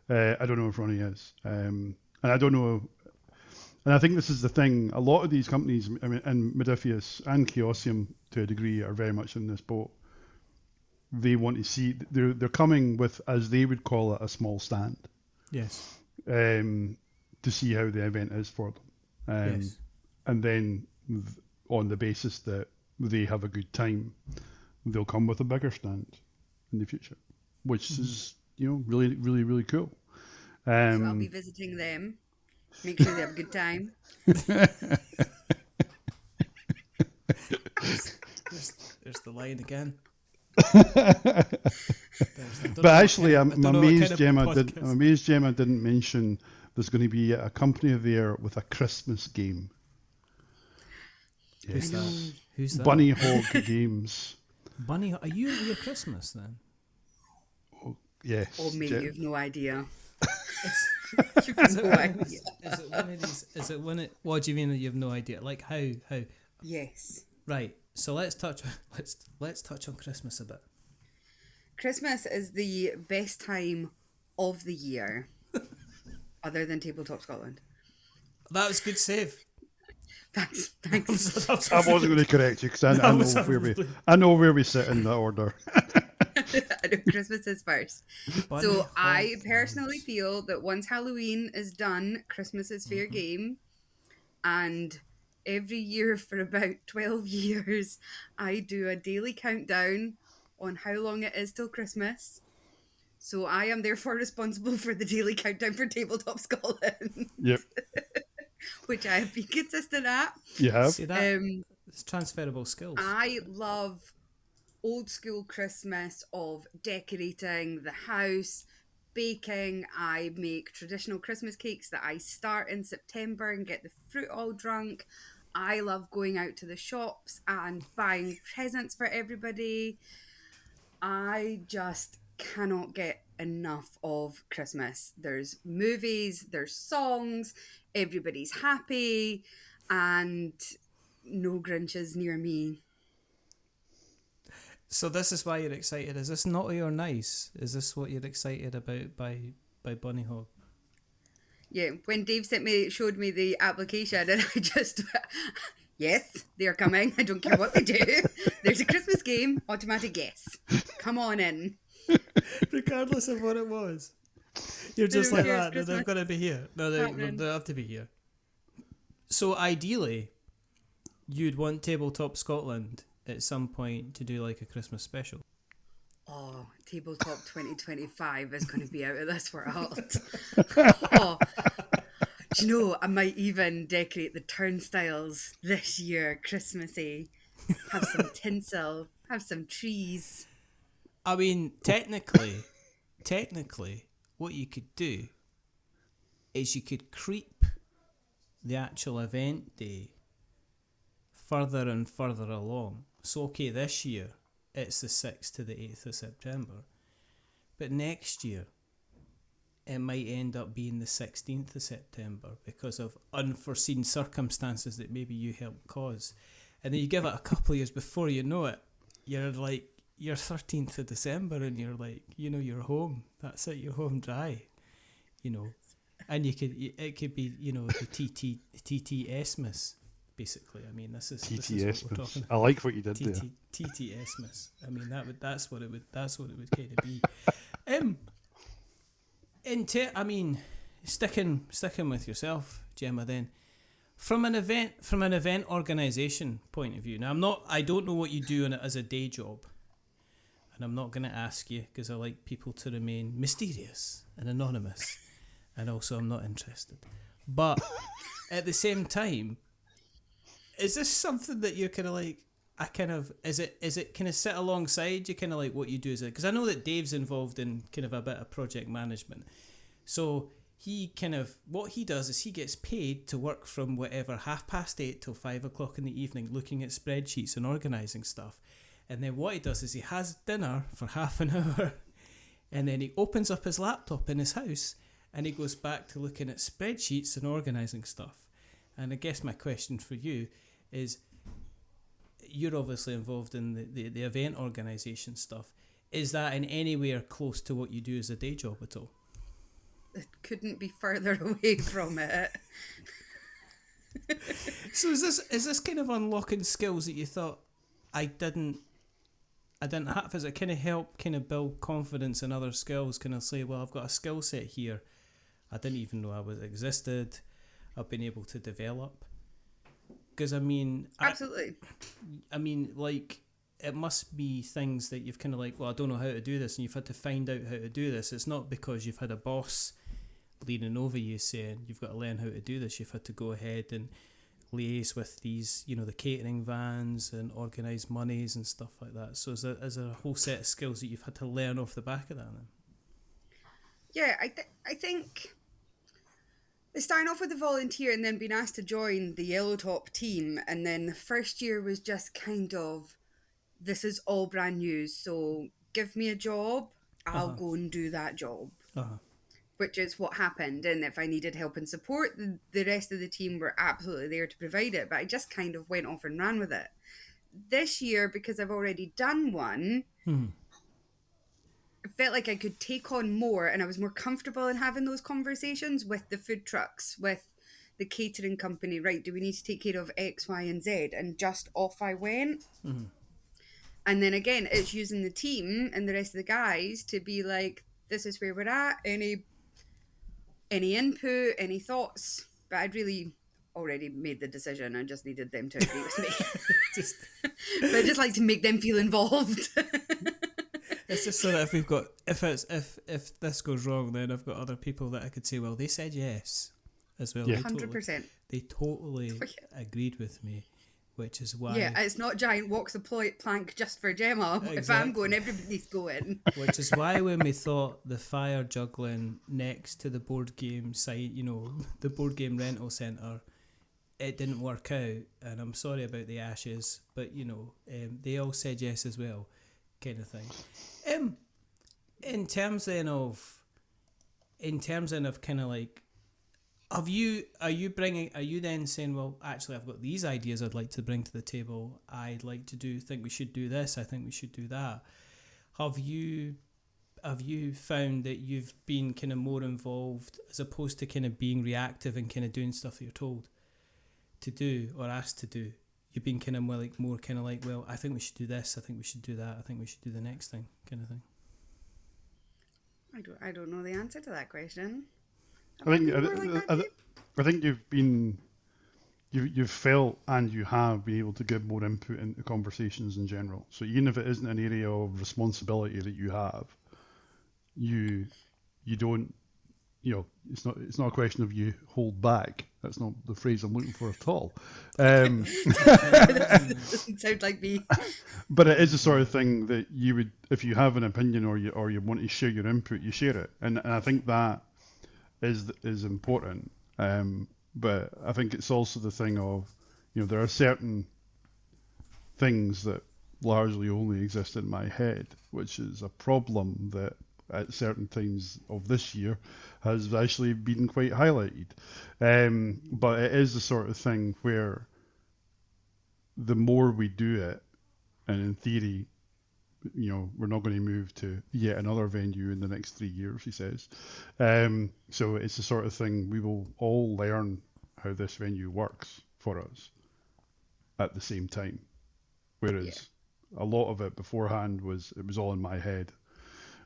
I don't know if Ronnie is. And I don't know. And I think this is the thing. A lot of these companies, I mean, and Modiphius and Chaosium to a degree, are very much in this boat. They want to see, they're coming with, as they would call it, a small stand. Yes. To see how the event is for them. Yes. And then on the basis that they have a good time, they'll come with a bigger stand in the future, which is, really, really, really cool. So I'll be visiting them. Make sure they have a good time. There's the line again. But actually, I'm amazed Gemma podcast. didn't mention there's going to be a company there with a Christmas game. Who's that? Who's that? Bunny Hog Games. Bunny, are you at your Christmas then? Yes. Oh, mate, Gem- you've no idea. Is You've it no idea. one of these? Is it one? What do you mean that you have no idea? Like how? Yes. Right. So let's touch on Christmas a bit. Christmas is the best time of the year, other than Tabletop Scotland. That was good save. Thanks. I wasn't going to correct you because I know where we sit in that order. I know Christmas is first. Bunny So Hog I personally feel that once Halloween is done, Christmas is Mm-hmm. fair game. And every year for about 12 years, I do a daily countdown on how long it is till Christmas. So I am therefore responsible for the daily countdown for Tabletop Scotland, Yep. which I have been consistent at. You have. See that? It's transferable skills. I love old school Christmas of decorating the house, baking. I make traditional Christmas cakes that I start in September and get the fruit all drunk. I love going out to the shops and buying presents for everybody. I just cannot get enough of Christmas. There's movies, there's songs, everybody's happy, and no Grinches near me. So this is why you're excited. Is this naughty or nice? Is this what you're excited about by Bunny Hog? Yeah, when Dave showed me the application, and I just, yes, they're coming. I don't care what they do. There's a Christmas game, automatic yes. Come on in. Regardless of what it was. You're just Who like cares, that. No, they've Christmas? got to be here. No, they have to be here. So ideally, you'd want Tabletop Scotland at some point to do like a Christmas special. Oh, Tabletop 2025 is going to be out of this world. Oh, do you know, I might even decorate the turnstiles this year, Christmassy. Have some tinsel. Have some trees. I mean, technically, what you could do is you could creep the actual event day further and further along. So, okay, this year it's the 6th to the 8th of September, but next year it might end up being the 16th of September because of unforeseen circumstances that maybe you helped cause. And then you give it a couple of years, before you know it, you're 13th of December and you're like, you're home. That's it, you're home dry. And it could be, the TTSmas, basically. I mean, this is what we're talking about. I like what you did there. TTSmas. I mean, that's what it would kind of be. Sticking with yourself, Gemma, then, from an event organisation point of view. Now, I don't know what you do in it as a day job, and I'm not going to ask you because I like people to remain mysterious and anonymous, and also I'm not interested. But at the same time, is this something that you're kind of like? Is it kind of sit alongside you, kind of like what you do? Because I know that Dave's involved in kind of a bit of project management, so what he does is he gets paid to work from whatever 8:30 till 5 o'clock in the evening, looking at spreadsheets and organising stuff, and then what he does is he has dinner for half an hour, and then he opens up his laptop in his house and he goes back to looking at spreadsheets and organising stuff. And I guess my question for you is, you're obviously involved in the event organisation stuff. Is that in any way close to what you do as a day job at all? It couldn't be further away from it. So is this kind of unlocking skills that you thought I didn't have? Does it kind of help kind of build confidence in other skills? Kind of say, well, I've got a skill set here I didn't even know existed. I've been able to develop. Because absolutely. It must be things that you've kind of like, well, I don't know how to do this, and you've had to find out how to do this. It's not because you've had a boss leaning over you saying you've got to learn how to do this. You've had to go ahead and liaise with these, the catering vans and organise monies and stuff like that. So is there a whole set of skills that you've had to learn off the back of that then? Yeah, I think starting off with a volunteer and then being asked to join the Yellow Top team, and then the first year was just kind of, this is all brand new, so give me a job, I'll go and do that job. Which is what happened. And if I needed help and support, the rest of the team were absolutely there to provide it. But I just kind of went off and ran with it. This year, because I've already done one, I felt like I could take on more, and I was more comfortable in having those conversations with the food trucks, with the catering company. Right, do we need to take care of X, Y, and Z? And just off I went. And then again, it's using the team and the rest of the guys to be like, this is where we're at. Any input, any thoughts? But I'd really already made the decision. I just needed them to agree with me. But I just like to make them feel involved. It's just so that if this goes wrong, then I've got other people that I could say, well, they said yes as well. Yeah. 100%. They totally agreed with me. Which is why... Yeah, it's not giant walks the plank just for Gemma. Exactly. If I'm going, everybody's going. Which is why when we thought the fire juggling next to the board game site, the board game rental centre, it didn't work out. And I'm sorry about the ashes, but, they all said yes as well, kind of thing. In terms then of kind of like... Are you then saying, well, actually, I've got these ideas I'd like to bring to the table. I'd like to think we should do this. I think we should do that. Have you found that you've been kind of more involved as opposed to kind of being reactive and kind of doing stuff that you're told to do or asked to do? You've been kind of more kind of like, well, I think we should do this. I think we should do that. I think we should do the next thing, kind of thing. I don't know the answer to that question. I think you've felt and you have been able to give more input into conversations in general. So even if it isn't an area of responsibility that you have, you don't, it's not a question of you hold back. That's not the phrase I'm looking for at all. That doesn't sound like me. But it is the sort of thing that you would, if you have an opinion or you want to share your input, you share it, and I think that is important. But I think it's also the thing of, there are certain things that largely only exist in my head, which is a problem that at certain times of this year has actually been quite highlighted. But it is the sort of thing where the more we do it, and in theory, we're not going to move to yet another venue in the next 3 years, he says. So it's the sort of thing we will all learn how this venue works for us at the same time. Whereas a lot of it beforehand was all in my head.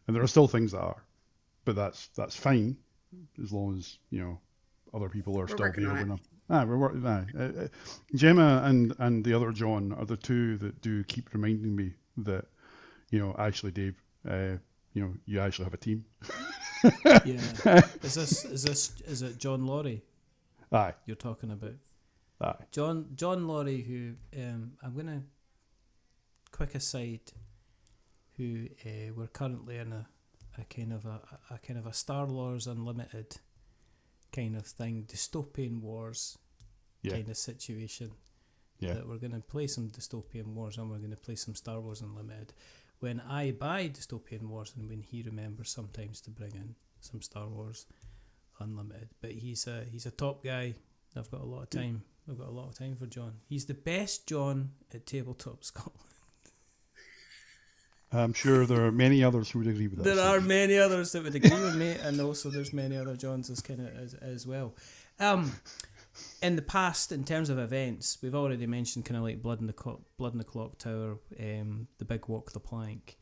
And there are still things that are. But that's fine, as long as, other people are still there. We're working. Gemma and the other John are the two that do keep reminding me that, actually, Dave, you actually have a team. Yeah. Is it John Laurie? Aye. You're talking about? Aye. John Laurie, who I'm gonna quick aside, who we're currently in a kind of a Star Wars Unlimited kind of thing, dystopian wars kind of situation. Yeah. That we're going to play some dystopian wars and we're going to play some Star Wars Unlimited. When I buy dystopian wars and when he remembers sometimes to bring in some Star Wars Unlimited, but he's a top guy. I've got a lot of time. I've got a lot of time for John. He's the best John at Tabletop Scotland. I'm sure there are many others who would agree with that. There are many others that would agree with me, and also there's many other Johns as well. In the past, in terms of events, we've already mentioned kind of like Blood in the Clock Tower, the Big Walk the Plank.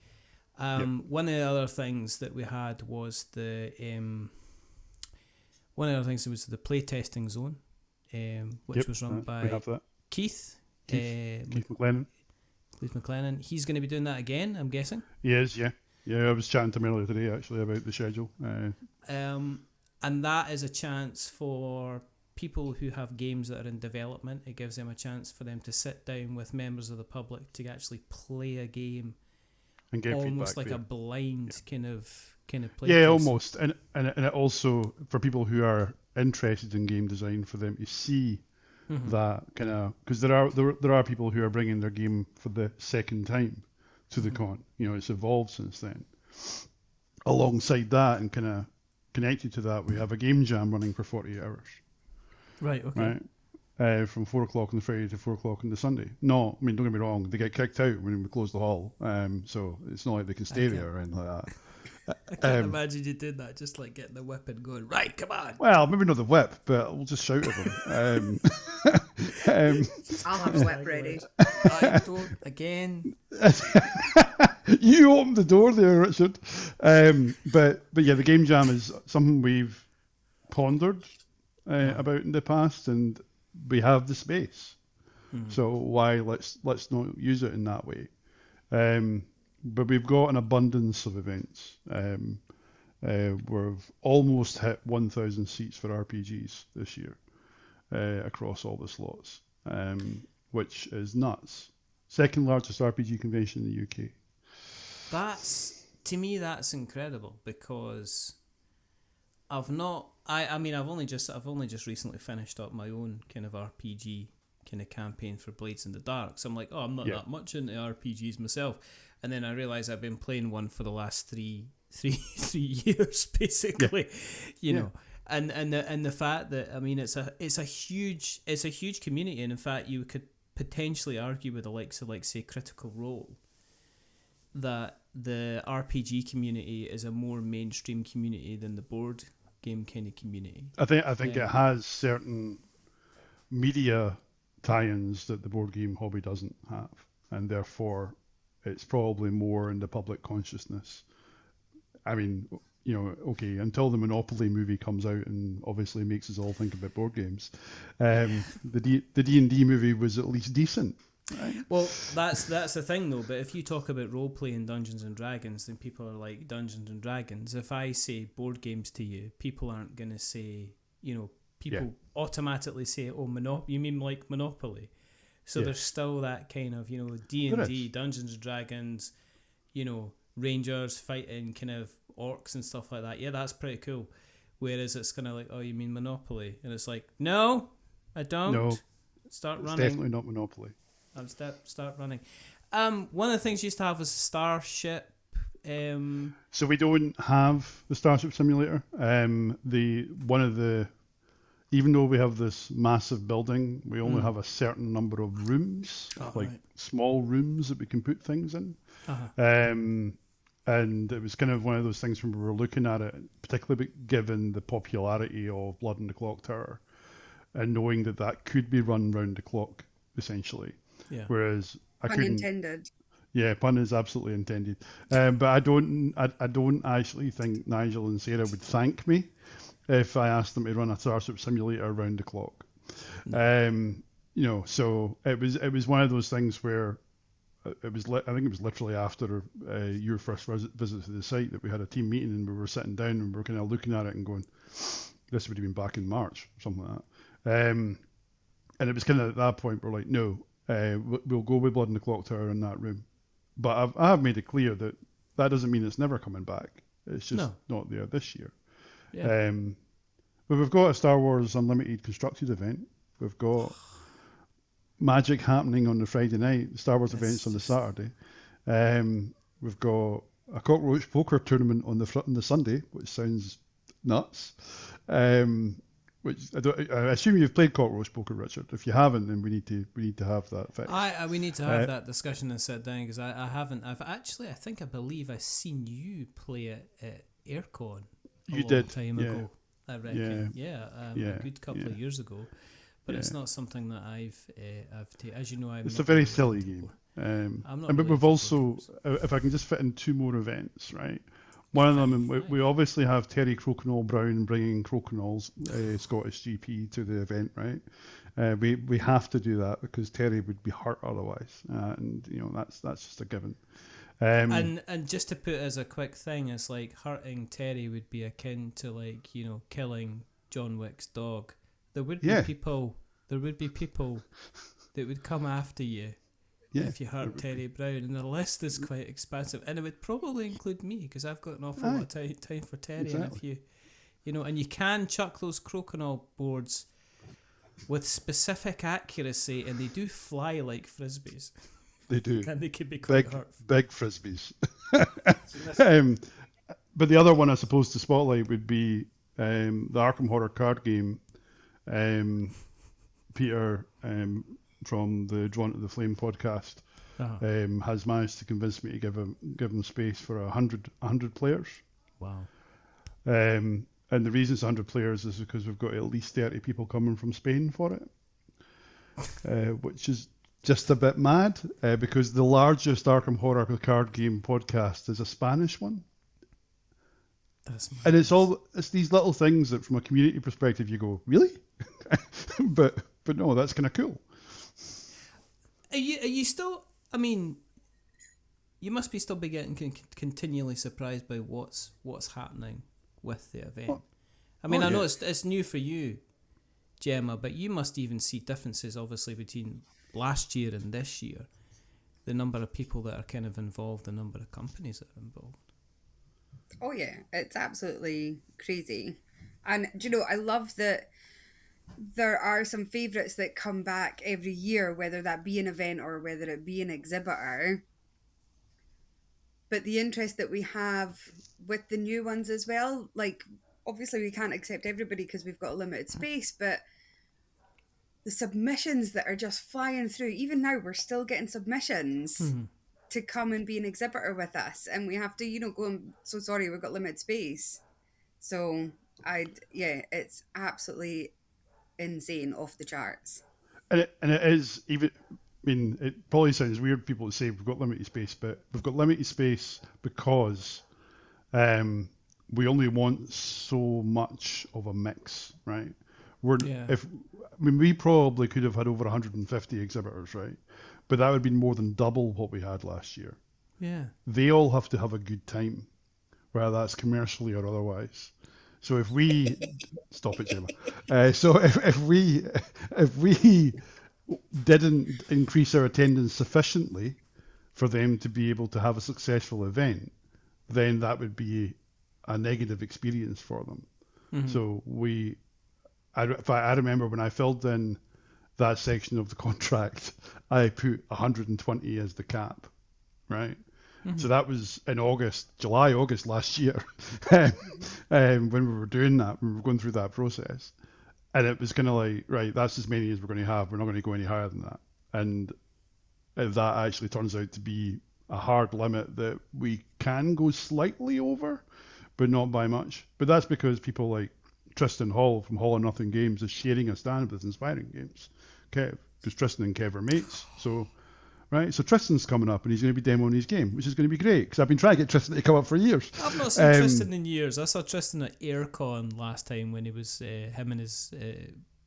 One of the other things that we had was the playtesting zone, which was run by Keith McLennan. Keith McLennan. He's going to be doing that again, I'm guessing. He is, yeah. Yeah, I was chatting to him earlier today, actually, about the schedule. And that is a chance for people who have games that are in development. It gives them a chance for them to sit down with members of the public to actually play a game and get almost feedback, like a blind kind of play. Yeah, almost. And it also, for people who are interested in game design, for them to see that kind of, because there are people who are bringing their game for the second time to the con. It's evolved since then. Alongside that, and kind of connected to that, we have a game jam running for 48 hours. Right. Okay. Right. From 4 o'clock on the Friday to 4 o'clock on the Sunday. No, I mean, don't get me wrong, they get kicked out when we close the hall. So it's not like they can stay there or anything like that. I can't imagine you did that, just like getting the whip and going, right, come on. Well, maybe not the whip, but we'll just shout at them. I'll have a whip ready. I don't, again. You opened the door there, Richard. But yeah, the game jam is something we've pondered about in the past, and we have the space. So why let's not use it in that way? But we've got an abundance of events. We've almost hit 1,000 seats for RPGs this year across all the slots, which is nuts. Second largest RPG convention in the UK. To me, that's incredible, because I've only just recently finished up my own kind of RPG kind of campaign for Blades in the Dark. So I'm like, I'm not that much into RPGs myself. And then I realised I've been playing one for the last three years, basically. You know, and the fact that, I mean, it's a huge community, and in fact you could potentially argue with the likes of, like, say, Critical Role, that the RPG community is a more mainstream community than the board game kind of community. I think it has certain media tie-ins that the board game hobby doesn't have, and therefore it's probably more in the public consciousness. I mean, okay, until the Monopoly movie comes out and obviously makes us all think about board games, the D&D movie was at least decent. Right? Well, that's the thing though. But if you talk about role playing Dungeons and Dragons, then people are like, Dungeons and Dragons. If I say board games to you, people aren't going to say, people automatically say, "Oh, you mean like Monopoly?" So there's still that kind of, D&D, Dungeons and Dragons, Rangers fighting kind of orcs and stuff like that. Yeah, that's pretty cool. Whereas it's kind of like, "Oh, you mean Monopoly?" And it's like, "No, I don't." No, Start it's running. definitely not Monopoly. Start running. One of the things you used to have was Starship. So we don't have the Starship Simulator. Even though we have this massive building, we only have a certain number of rooms, small rooms that we can put things in. And it was kind of one of those things when we were looking at it, particularly given the popularity of Blood in the Clock Tower, and knowing that could be run round the clock, essentially. Yeah. Whereas Pun intended. Yeah, pun is absolutely intended. But I don't actually think Nigel and Sarah would thank me if I asked them to run a Starship Simulator around the clock. No. So it was one of those things where I think it was literally after your first visit to the site that we had a team meeting and we were sitting down and we were kind of looking at it and going, this would have been back in March, something like that. And it was kind of at that point we're like, no, we'll go with Blood in the Clock Tower in that room. But I have made it clear that doesn't mean it's never coming back. It's just not there this year. Yeah. But we've got a Star Wars Unlimited constructed event. We've got Magic happening on the Friday night. Star Wars events on the Saturday. We've got a cockroach poker tournament on the Sunday, which sounds nuts. Which I assume you've played cockroach poker, Richard. If you haven't, then we need to have that fixed. We need to have that discussion and sit down because I haven't. I believe I've seen you play it at Aircon a long time ago. I reckon. A good couple of years ago. But it's not something that I've taken. As you know, it's a very silly game. But we've also, if I can just fit in two more events, right? One of them, we obviously have Terry Crokinole Brown bringing Crokinol's Scottish GP to the event, right? We have to do that because Terry would be hurt otherwise, and that's just a given. And just to put as a quick thing, it's like hurting Terry would be akin to killing John Wick's dog. There would be people that would come after you. Yeah, if you hurt Terry Brown, and the list is quite expansive, and it would probably include me because I've got an awful lot of time for Terry. Exactly. And if you, and you can chuck those crokinole boards with specific accuracy, and they do fly like frisbees. They do, and they can be quite hurtful. Big frisbees. But the other one, I suppose, to spotlight would be the Arkham Horror card game. Peter. From the Drawn to the Flame podcast has managed to convince me to give him space for 100 players. Wow. And the reason it's 100 players is because we've got at least 30 people coming from Spain for it, which is just a bit mad because the largest Arkham Horror card game podcast is a Spanish one. And it's these little things that from a community perspective you go, really? but no, that's kind of cool. Are you still? I mean, you must be still be getting continually surprised by what's happening with the event. I mean, I know it's new for you, Gemma, but you must even see differences, obviously, between last year and this year. The number of people that are kind of involved, the number of companies that are involved. Oh yeah, it's absolutely crazy, and I love that. There are some favourites that come back every year, whether that be an event or whether it be an exhibitor. But the interest that we have with the new ones as well, obviously we can't accept everybody because we've got a limited space, but the submissions that are just flying through, even now we're still getting submissions to come and be an exhibitor with us. And we have to, go, I'm so sorry, we've got limited space. So it's absolutely insane, off the charts. And it is even. I mean, it probably sounds weird. People say we've got limited space, but we've got limited space because we only want so much of a mix, right? We probably could have had over 150 exhibitors, right? But that would have been more than double what we had last year. Yeah. They all have to have a good time, whether that's commercially or otherwise. So if we stop it, Gemma. So if we didn't increase our attendance sufficiently for them to be able to have a successful event, then that would be a negative experience for them. So I remember when I filled in that section of the contract, I put 120 as the cap, right? So that was in August last year, when we were doing that, we were going through that process. And it was kind of like, right, that's as many as we're going to have. We're not going to go any higher than that. And that actually turns out to be a hard limit that we can go slightly over, but not by much. But that's because people like Tristan Hall from Hall or Nothing Games is sharing a stand with Inspiring Games, Kev, because Tristan and Kev are mates. So, right, so Tristan's coming up and he's going to be demoing his game, which is going to be great because I've been trying to get Tristan to come up for years. I've not seen Tristan in years. I saw Tristan at AirCon last time when he was him and his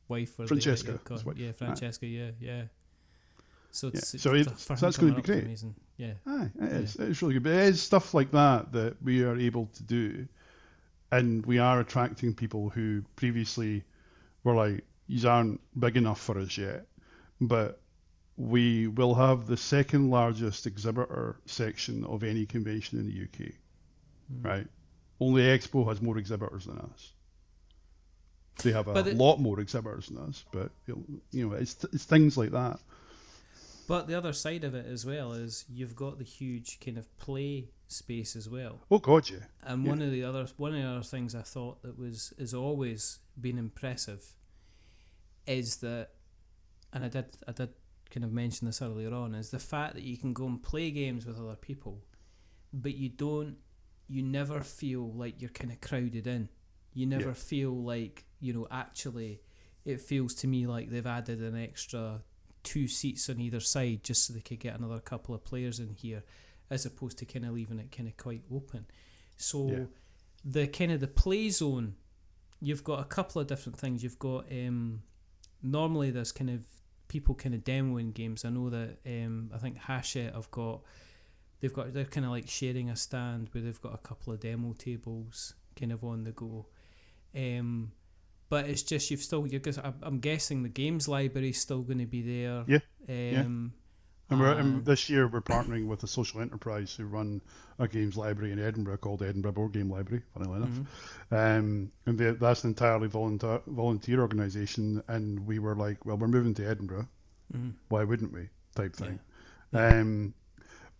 wife were Francesca. there at AirCon. Yeah, Francesca. Yeah. So Yeah. it's So that's going to be great. Amazing. Yeah. Aye, it is. It's really good. But it is stuff like that we are able to do. And we are attracting people who previously were like, these aren't big enough for us yet. But we will have the second largest exhibitor section of any convention in the UK. Right? Only Expo has more exhibitors than us. They have a lot more exhibitors than us, but it's things like that. But the other side of it as well is you've got the huge kind of play space as well. Oh God, yeah. And one of the other things I thought that is always been impressive is that, and I did kind of mention this earlier on, is the fact that you can go and play games with other people, but you never feel like you're kind of crowded in. You never feel like, actually, it feels to me like they've added an extra 2 seats on either side just so they could get another couple of players in here, as opposed to kind of leaving it kind of quite open. So the kind of the play zone, you've got a couple of different things. You've got normally there's kind of people kind of demoing games. I know that I think Hachette they're kind of like sharing a stand where they've got a couple of demo tables kind of on the go. But it's just I'm guessing the games library is still going to be there. Yeah. And this year we're partnering with a social enterprise who run a games library in Edinburgh called Edinburgh Board Game Library, funnily enough. And that's an entirely volunteer organisation, and we were like, well, we're moving to Edinburgh. Why wouldn't we? Type thing.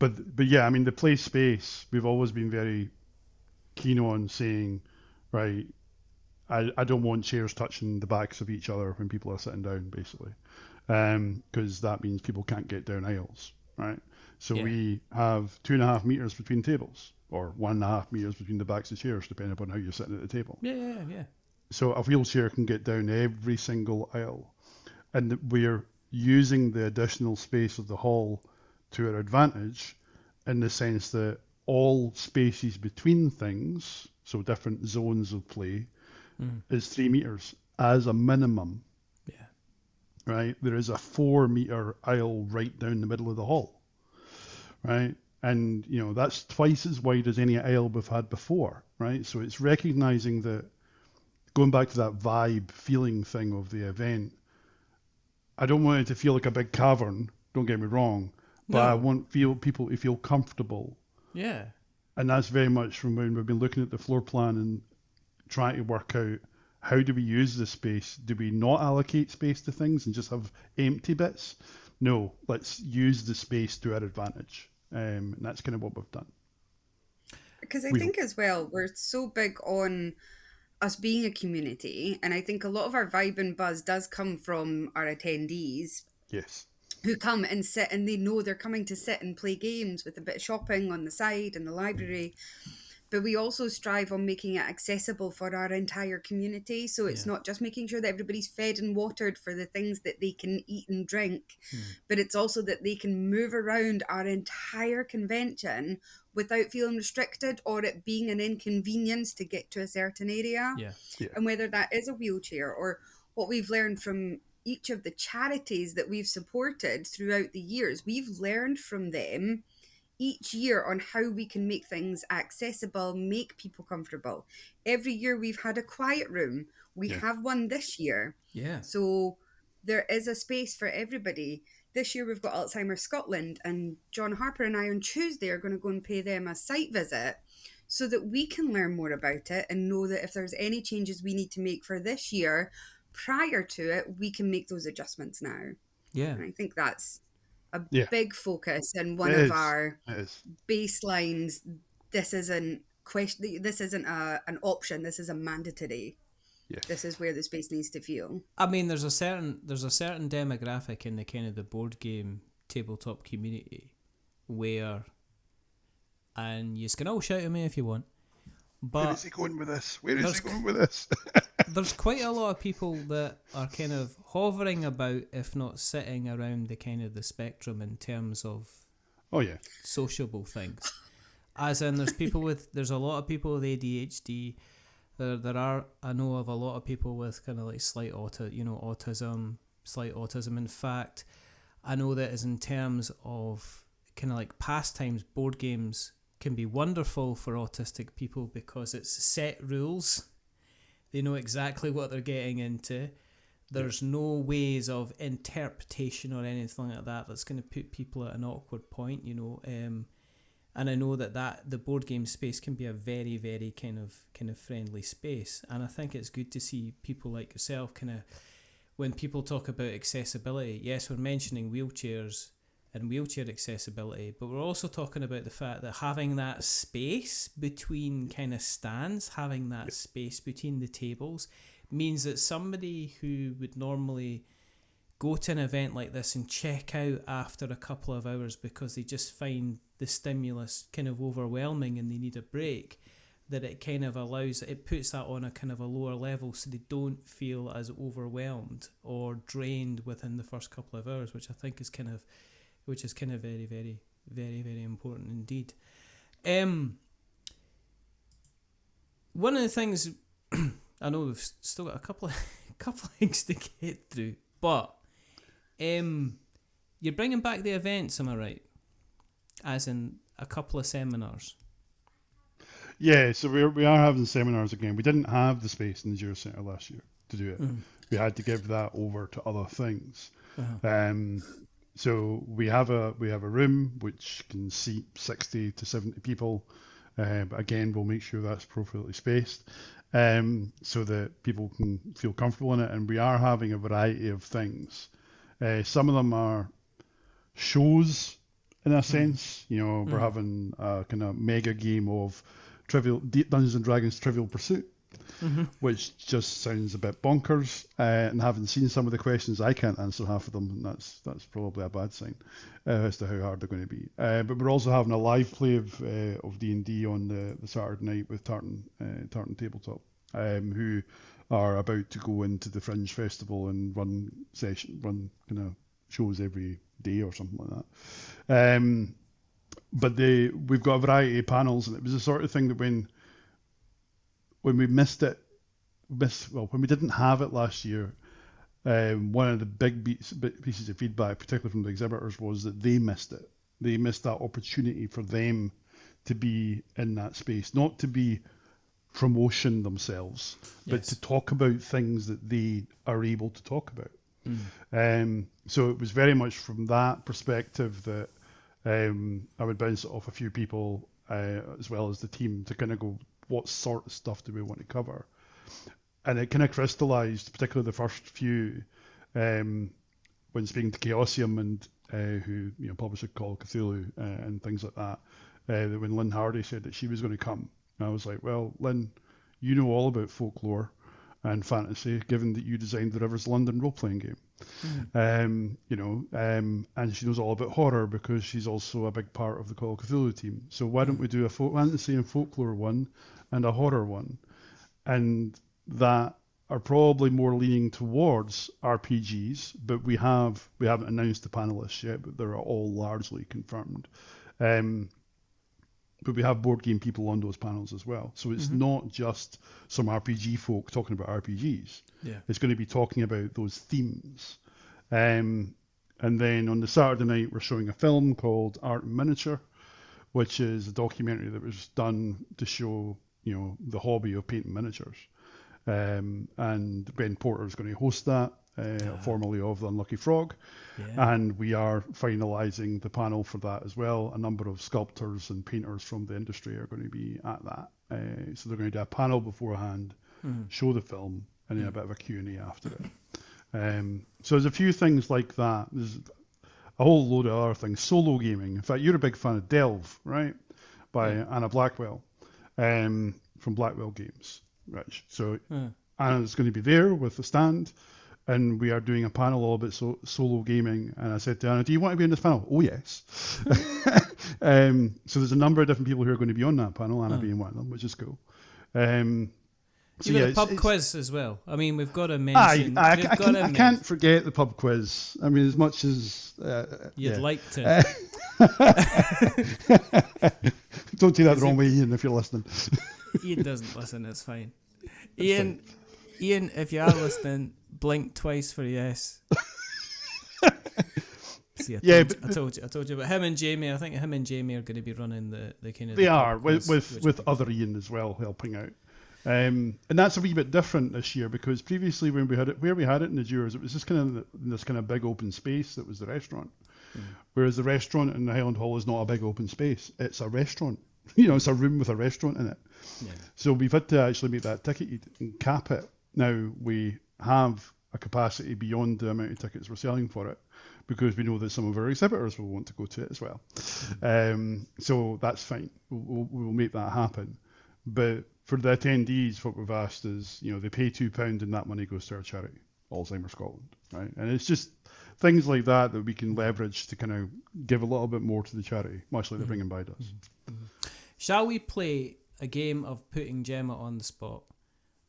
But yeah, I mean, the play space, we've always been very keen on saying, right, I don't want chairs touching the backs of each other when people are sitting down, basically, because that means people can't get down aisles, right? So we have 2.5 meters between tables, or 1.5 meters between the backs of chairs, depending upon how you're sitting at the table. Yeah. So a wheelchair can get down every single aisle, and we're using the additional space of the hall to our advantage, in the sense that all spaces between things, so different zones of play, is 3 meters as a minimum. Yeah. Right? There is a 4 meter aisle right down the middle of the hall. Right? And, that's twice as wide as any aisle we've had before. Right? So it's recognizing that, going back to that vibe feeling thing of the event, I don't want it to feel like a big cavern, don't get me wrong, but I want people to feel comfortable. Yeah. And that's very much from when we've been looking at the floor plan and trying to work out, how do we use the space? Do we not allocate space to things and just have empty bits? No, let's use the space to our advantage. And that's kind of what we've done. Because I think as well, we're so big on us being a community. And I think a lot of our vibe and buzz does come from our attendees. Yes. Who come and sit, and they know they're coming to sit and play games with a bit of shopping on the side in the library. But we also strive on making it accessible for our entire community. So it's not just making sure that everybody's fed and watered for the things that they can eat and drink, but it's also that they can move around our entire convention without feeling restricted or it being an inconvenience to get to a certain area. Yeah. And whether that is a wheelchair, or what we've learned from each of the charities that we've supported throughout the years, we've learned from them each year on how we can make things accessible, make people comfortable. Every year we've had a quiet room. We have one this year. Yeah. So there is a space for everybody. This year we've got Alzheimer's Scotland, and John Harper and I on Tuesday are going to go and pay them a site visit so that we can learn more about it and know that if there's any changes we need to make for this year prior to it, we can make those adjustments now. Yeah. And I think that's a Yeah. big focus and one It of is. our It is. baselines. This isn't an option. This is a mandatory. Yes. This is where the space needs to feel. I mean, there's a certain demographic in the kind of the board game tabletop community where, and you can all shout at me if you want, Where but is he going with this? Where is there's- he going with this? there's quite a lot of people that are kind of hovering about, if not sitting around the kind of the spectrum in terms of Oh yeah. sociable things. As in, there's a lot of people with ADHD. There are, I know of a lot of people with kind of like autism, slight autism. In fact, I know that as in terms of kind of like pastimes, board games can be wonderful for autistic people because it's set rules. They know exactly what they're getting into. There's no ways of interpretation or anything like that that's going to put people at an awkward point, and I know that the board game space can be a very, very kind of friendly space. And I think it's good to see people like yourself kind of, when people talk about accessibility, yes, we're mentioning wheelchairs and wheelchair accessibility, but we're also talking about the fact that having that space between kind of stands, having that space between the tables, means that somebody who would normally go to an event like this and check out after a couple of hours because they just find the stimulus kind of overwhelming and they need a break, that it kind of puts that on a kind of a lower level so they don't feel as overwhelmed or drained within the first couple of hours, which I think is kind of very, very, very, very important indeed. One of the things, I know we've still got a couple of things to get through, but you're bringing back the events, am I right? As in a couple of seminars. Yeah, so we are having seminars again. We didn't have the space in the Jura Centre last year to do it. Mm. We had to give that over to other things. Uh-huh. So we have a room which can seat 60 to 70 people. But again, we'll make sure that's appropriately spaced so that people can feel comfortable in it. And we are having a variety of things. Some of them are shows in a sense. We're having a kind of mega game of Dungeons and Dragons Trivial Pursuit, which just sounds a bit bonkers. And having seen some of the questions, I can't answer half of them, and that's probably a bad sign as to how hard they're going to be. But we're also having a live play of D&D on the Saturday night with Tartan Tabletop, who are about to go into the Fringe Festival and run kind of shows every day or something like that. But we've got a variety of panels, and it was the sort of thing that when we when we didn't have it last year, one of the big pieces of feedback, particularly from the exhibitors, was that they missed it. They missed that opportunity for them to be in that space, not to be promotion themselves, but to talk about things that they are able to talk about. So it was very much from that perspective that I would bounce it off a few people as well as the team to kind of go, what sort of stuff do we want to cover? And it kind of crystallized, particularly the first few, when speaking to Chaosium and who published a Call of Cthulhu and things like that, that when Lynn Hardy said that she was going to come, I was like, well, Lynn, you know all about folklore and fantasy, given that you designed the Rivers London role-playing game. And she knows all about horror because she's also a big part of the Call of Cthulhu team. So why don't we do a fantasy and folklore one and a horror one? And that are probably more leaning towards RPGs, but we haven't announced the panelists yet, but they're all largely confirmed. But we have board game people on those panels as well. So it's not just some RPG folk talking about RPGs. Yeah. It's going to be talking about those themes. And then on the Saturday night, we're showing a film called Art and Miniature, which is a documentary that was done to show, the hobby of painting miniatures. And Ben Porter is going to host that, formerly of The Unlucky Frog. Yeah. And we are finalising the panel for that as well. A number of sculptors and painters from the industry are going to be at that. So they're going to do a panel beforehand, show the film, and then a bit of a Q&A after it. So there's a few things like that. There's a whole load of other things. Solo gaming. In fact, you're a big fan of Delve, right? By Anna Blackwell, from Blackwell Games. Right. So Anna's going to be there with the stand, and we are doing a panel all about solo gaming. And I said to Anna, do you want to be in this panel? Oh, yes. So there's a number of different people who are going to be on that panel, Anna being one of them, which is cool. So You've got a pub quiz as well. I mean, we've got to mention... I can't forget the pub quiz. I mean, as much as... you'd like to. Don't take that the wrong way, Ian, if you're listening. Ian doesn't listen, it's fine. Ian, if you are listening, blink twice for yes. See, I told you. But him and Jamie, I think him and Jamie are going to be running the kind of... They are, with other Ian as well, helping out. And that's a wee bit different this year, because previously when we had it, where we had it in the Dewars, it was just kind of in this kind of big open space that was the restaurant. Whereas the restaurant in the Highland Hall is not a big open space; it's a restaurant. It's a room with a restaurant in it. Yeah. So we've had to actually make that ticketed and cap it. Now we have a capacity beyond the amount of tickets we're selling for it, because we know that some of our exhibitors will want to go to it as well. So that's fine. We'll make that happen. But for the attendees, what we've asked is, they pay £2 and that money goes to our charity, Alzheimer's Scotland, right? And it's just things like that we can leverage to kind of give a little bit more to the charity, much like the Bring and Buy does. Shall we play a game of putting Gemma on the spot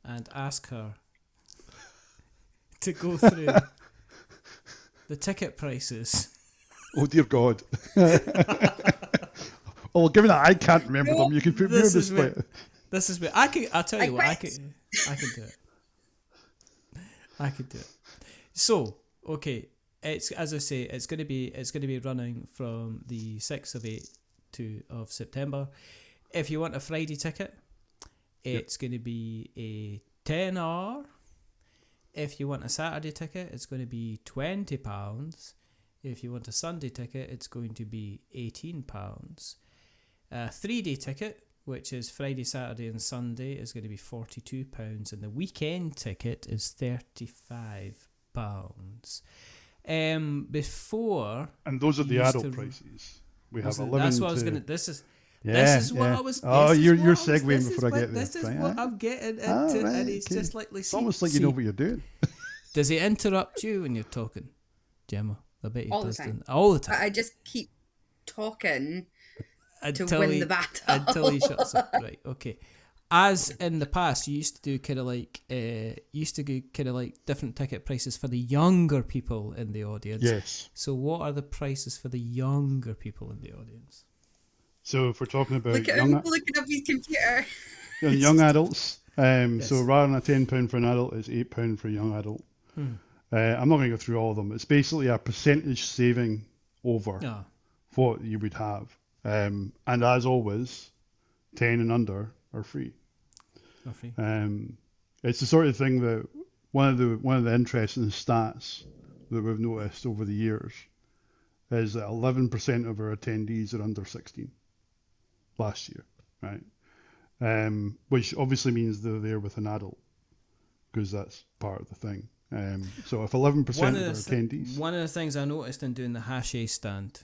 and ask her to go through the ticket prices? Oh, dear God. Oh, given that I can't remember them, you can put me on the spot. This is where I'll tell you what, I can do it. I could do it. So, okay, it's, as I say, it's going to be running from the 6th of September. If you want a Friday ticket, it's going to be a £10. If you want a Saturday ticket, it's going to be £20. If you want a Sunday ticket, it's going to be £18. A 3-day ticket, which is Friday, Saturday and Sunday, is going to be £42, and the weekend ticket is £35. Before, and those are the adult prices. We have 11. That's what I was going to. This is what I was. Oh, you're segueing before I get there. This is what I'm getting into, right, and it's just like, it's almost like you know what you're doing. Does he interrupt you when you're talking, Gemma? I bet he all does. The time. All the time. I just keep talking until to win the battle until he shuts up. Right. Okay. As in the past, you used to do kind of like different ticket prices for the younger people in the audience. Yes. So what are the prices for the younger people in the audience? So if we're talking about looking up his computer. young adults, yes. So rather than a £10 for an adult, it's £8 for a young adult. I'm not going to go through all of them. It's basically a percentage saving over what you would have. And as always, 10 and under are free. It's the sort of thing that one of the interesting stats that we've noticed over the years is that 11% of our attendees are under 16 last year, right? Which obviously means they're there with an adult, because that's part of the thing. So if 11% of our attendees... One of the things I noticed in doing the Hache stand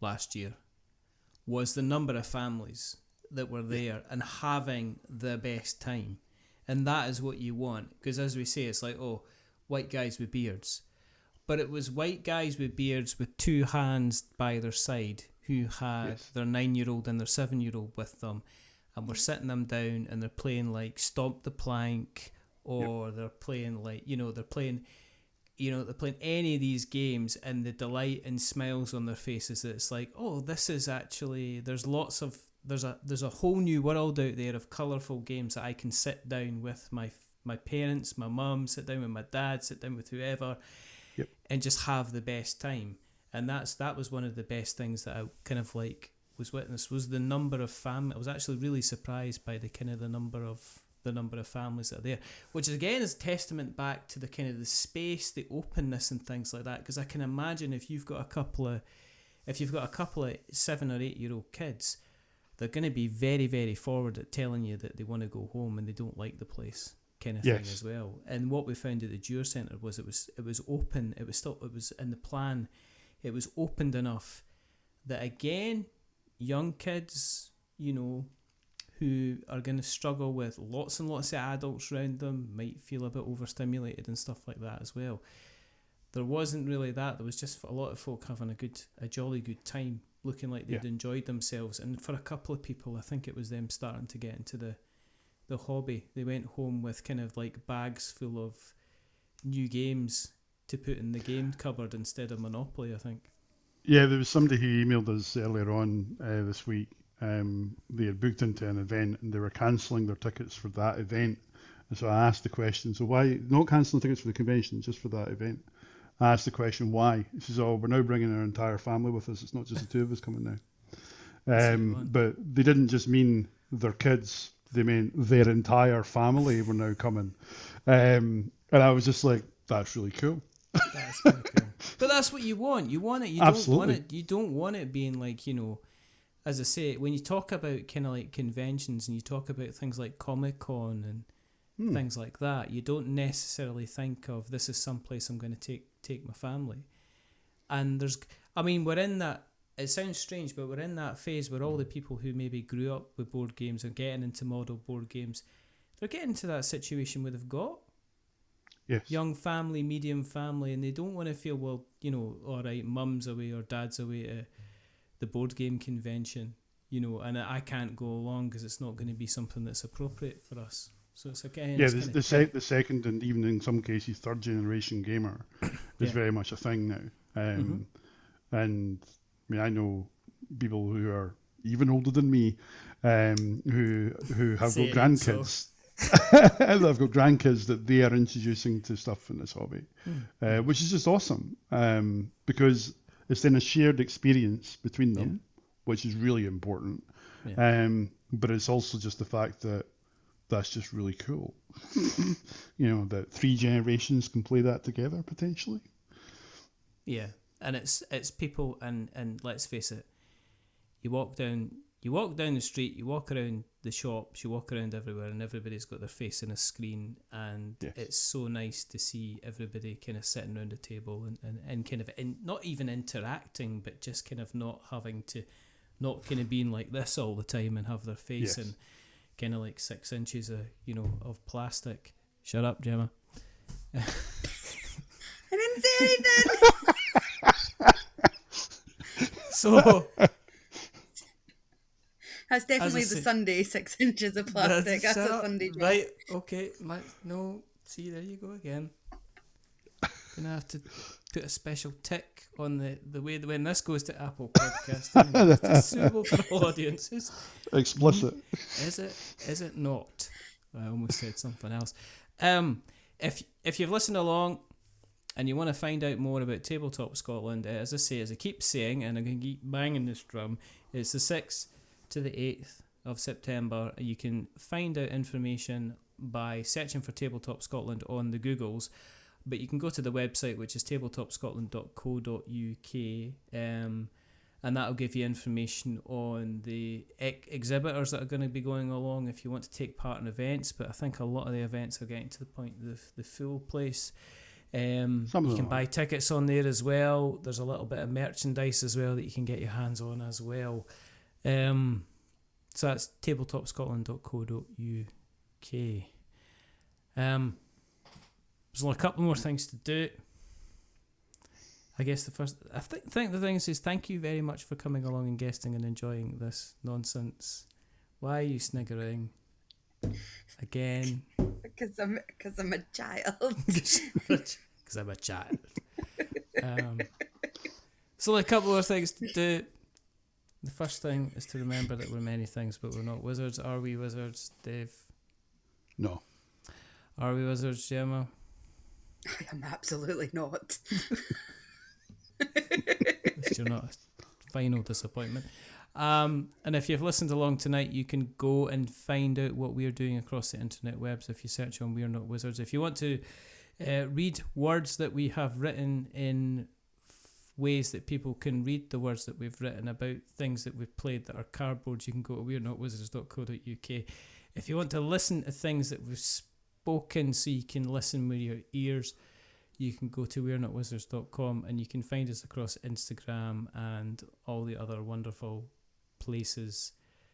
last year was the number of families that were there and having the best time. And that is what you want, because as we say, it's like, white guys with beards. But it was white guys with beards with two hands by their side who had their 9-year-old and their 7-year-old with them, and we're sitting them down and they're playing like Stomp the Plank, or they're playing like, they're playing any of these games, and the delight and smiles on their faces that it's like, this is actually, there's a whole new world out there of colourful games that I can sit down with my parents, my mum, sit down with my dad, sit down with whoever, and just have the best time. And that was one of the best things that I kind of like was witnessed was the number of I was actually really surprised by the number of families that are there, which again is testament back to the kind of the space, the openness, and things like that. Because I can imagine if you've got a couple of 7 or 8 year old kids, they're going to be very, very forward at telling you that they want to go home and they don't like the place, kind of thing as well. And what we found at the Dewar Centre was it was open. It was in the plan. It was opened enough that, again, young kids, who are going to struggle with lots and lots of adults around them, might feel a bit overstimulated and stuff like that as well. There wasn't really that. There was just a lot of folk having a jolly good time, looking like they'd enjoyed themselves. And for a couple of people, I think it was them starting to get into the hobby. They went home with kind of like bags full of new games to put in the game cupboard instead of Monopoly, I think. Yeah, there was somebody who emailed us earlier on this week. They had booked into an event and they were cancelling their tickets for that event. And so I asked the question, so why not cancelling tickets for the convention, just for that event? I asked the question, why? He says, we're now bringing our entire family with us. It's not just the two of us coming now. But they didn't just mean their kids. They meant their entire family were now coming. And I was just like, that's really cool. That's really cool. But that's what you want. You want it. You don't want it. You don't want it being like, as I say, when you talk about kind of like conventions and you talk about things like Comic-Con and things like that, you don't necessarily think of this is someplace I'm going to take my family. And we're in that, it sounds strange, but we're in that phase where all the people who maybe grew up with board games are getting into model board games. They're getting to that situation where they've got young family, medium family, and they don't want to feel, well, all right, mum's away or dad's away to the board game convention, and I can't go along because it's not going to be something that's appropriate for us. So it's again, the second and even in some cases third generation gamer is very much a thing now. And I know people who are even older than me, who have got grandkids. I've got grandkids that they are introducing to stuff in this hobby, which is just awesome, because it's then a shared experience between them, which is really important. But it's also just the fact that that's just really cool. That 3 generations can play that together potentially. Yeah, and it's people, and let's face it, you walk down the street, you walk around the shops, you walk around everywhere, and everybody's got their face in a screen, and it's so nice to see everybody kind of sitting around a table and kind of not even interacting, but just kind of not kind of being like this all the time and have their face in kind of like 6 inches of plastic. Shut up, Gemma. I didn't say anything. So that's definitely the Sunday 6 inches of plastic. That's a Sunday joke. Right, okay. No, see, there you go again. Gonna have to put a special tick on the way when this goes to Apple Podcast. Anyway. It's suitable for all audiences. Explicit. Is it not? I almost said something else. If you've listened along and you want to find out more about Tabletop Scotland, as I keep saying, and I'm going to keep banging this drum, it's the 6th to the 8th of September. You can find out information by searching for Tabletop Scotland on the Googles, but you can go to the website, which is tabletopscotland.co.uk, and that'll give you information on the exhibitors that are going to be going along if you want to take part in events. But I think a lot of the events are getting to the point of the full place. You can buy tickets on there as well. There's a little bit of merchandise as well that you can get your hands on as well. So that's tabletopscotland.co.uk. There's only a couple more things to do. I guess the first, I think the thing is thank you very much for coming along and guesting and enjoying this nonsense. Why are you sniggering again? Because I'm a child. Because I'm a child. So a couple more things to do. The first thing is to remember that we're many things, but we're not wizards. Are we wizards, Dave? No. Are we wizards, Gemma? I am absolutely not. At least you're not a final disappointment. And if you've listened along tonight, you can go and find out what we are doing across the internet webs if you search on We're Not Wizards. If you want to read words that we have written in ways that people can read the words that we've written about things that we've played that are cardboards, you can go to we'renotwizards.co.uk. If you want to listen to things that we've spoken so you can listen with your ears, you can go to we'renotwizards.com, and you can find us across Instagram and all the other wonderful places,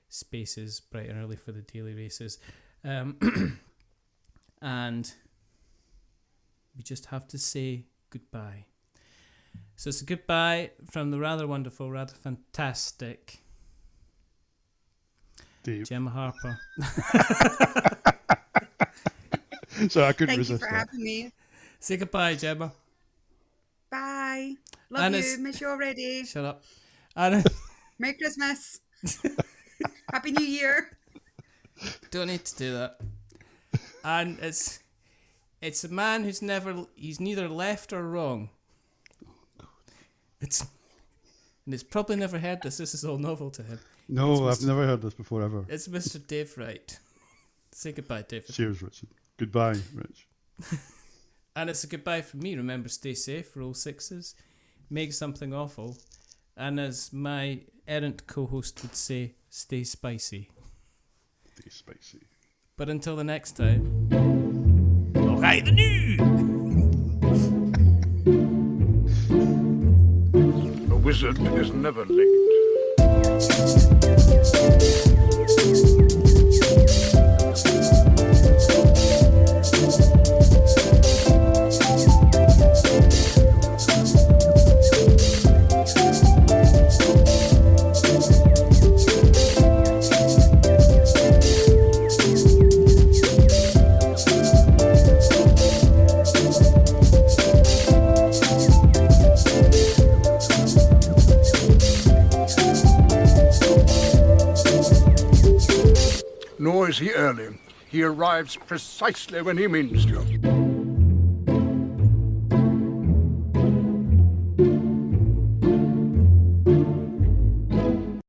spaces, bright and early for the daily races. And we just have to say goodbye. So it's a goodbye from the rather wonderful, rather fantastic Dave. Gemma Harper. So I couldn't Thank you resist for that. having me. Say goodbye, Gemma. Bye. Love And you. it's- Miss you already. Shut up. And Merry Christmas. Happy New Year. don't need to do that. And it's a man he's neither left or wrong. And it's probably never heard this. This is all novel to him. No, I've never heard this before ever. It's Mr. Dave Wright. Say goodbye, David. Cheers, Richard. Goodbye, Rich. And it's a goodbye from me. Remember, stay safe, roll sixes, make something awful, and as my errant co-host would say, stay spicy. Stay spicy. But until the next time, oh hi the new! A wizard is never late. Nor is he early. He arrives precisely when he means to.